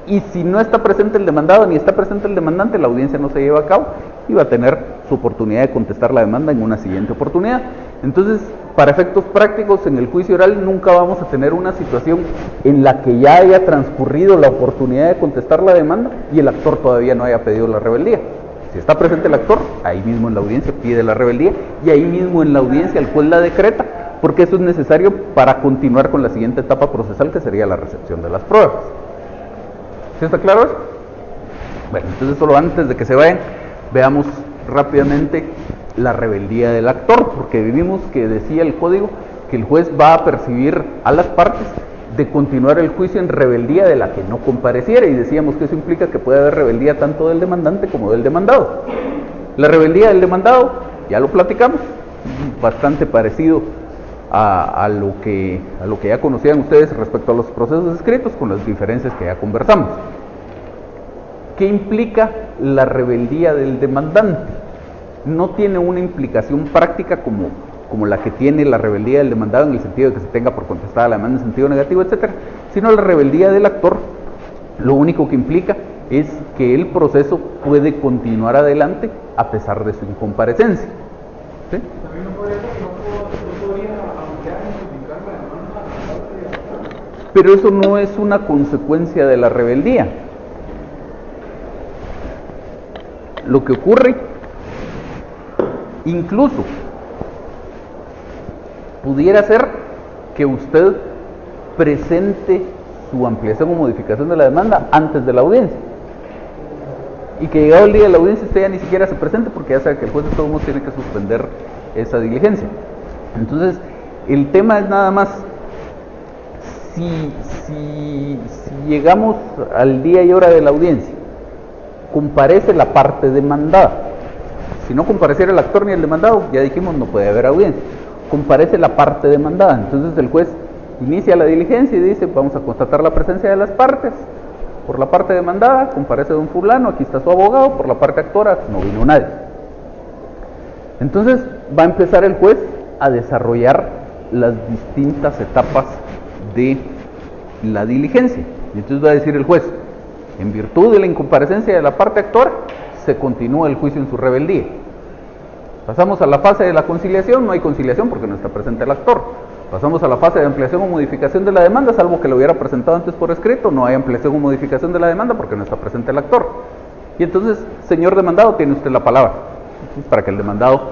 Y si no está presente el demandado ni está presente el demandante, la audiencia no se lleva a cabo y va a tener su oportunidad de contestar la demanda en una siguiente oportunidad. Entonces, para efectos prácticos, en el juicio oral nunca vamos a tener una situación en la que ya haya transcurrido la oportunidad de contestar la demanda y el actor todavía no haya pedido la rebeldía. Si está presente el actor, ahí mismo en la audiencia pide la rebeldía y ahí mismo en la audiencia el juez la decreta, porque eso es necesario para continuar con la siguiente etapa procesal, que sería la recepción de las pruebas. ¿Sí está claro eso? Bueno, entonces solo antes de que se vayan, veamos rápidamente la rebeldía del actor, porque vimos que decía el código que el juez va a percibir a las partes de continuar el juicio en rebeldía de la que no compareciera, y decíamos que eso implica que puede haber rebeldía tanto del demandante como del demandado. La rebeldía del demandado, ya lo platicamos, bastante parecido a lo que ya conocían ustedes respecto a los procesos escritos, con las diferencias que ya conversamos. ¿Qué implica la rebeldía del demandante? no tiene una implicación práctica como la que tiene la rebeldía del demandado, en el sentido de que se tenga por contestada la demanda en sentido negativo, etcétera, sino la rebeldía del actor lo único que implica es que el proceso puede continuar adelante a pesar de su incomparecencia. ¿Sí? También no podría ampliar y modificar la demanda. Pero eso no es una consecuencia de la rebeldía. Lo que ocurre, incluso, pudiera ser que usted presente su ampliación o modificación de la demanda antes de la audiencia, y que llegado el día de la audiencia usted ya ni siquiera se presente, porque ya sabe que el juez de todos modos tiene que suspender esa diligencia. Entonces, el tema es nada más, si llegamos al día y hora de la audiencia, comparece la parte demandada. Si no compareciera el actor ni el demandado, ya dijimos, no puede haber audiencia. Comparece la parte demandada, entonces el juez inicia la diligencia y dice, vamos a constatar la presencia de las partes. Por la parte demandada, comparece don fulano, aquí está su abogado. Por la parte actora, no vino nadie. Entonces va a empezar el juez a desarrollar las distintas etapas de la diligencia. Y entonces va a decir el juez, en virtud de la incomparecencia de la parte actora, se continúa el juicio en su rebeldía. Pasamos a la fase de la conciliación, no hay conciliación porque no está presente el actor. Pasamos a la fase de ampliación o modificación de la demanda, salvo que lo hubiera presentado antes por escrito, no hay ampliación o modificación de la demanda porque no está presente el actor. Y entonces, señor demandado, tiene usted la palabra, para que el demandado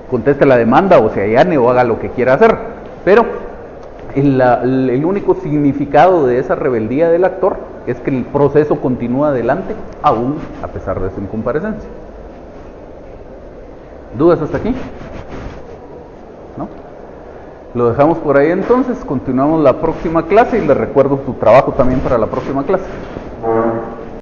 conteste la demanda o se allane o haga lo que quiera hacer. Pero el único significado de esa rebeldía del actor es que el proceso continúa adelante, aún a pesar de su incomparecencia. ¿Dudas hasta aquí? ¿No? Lo dejamos por ahí entonces, continuamos la próxima clase y les recuerdo su trabajo también para la próxima clase.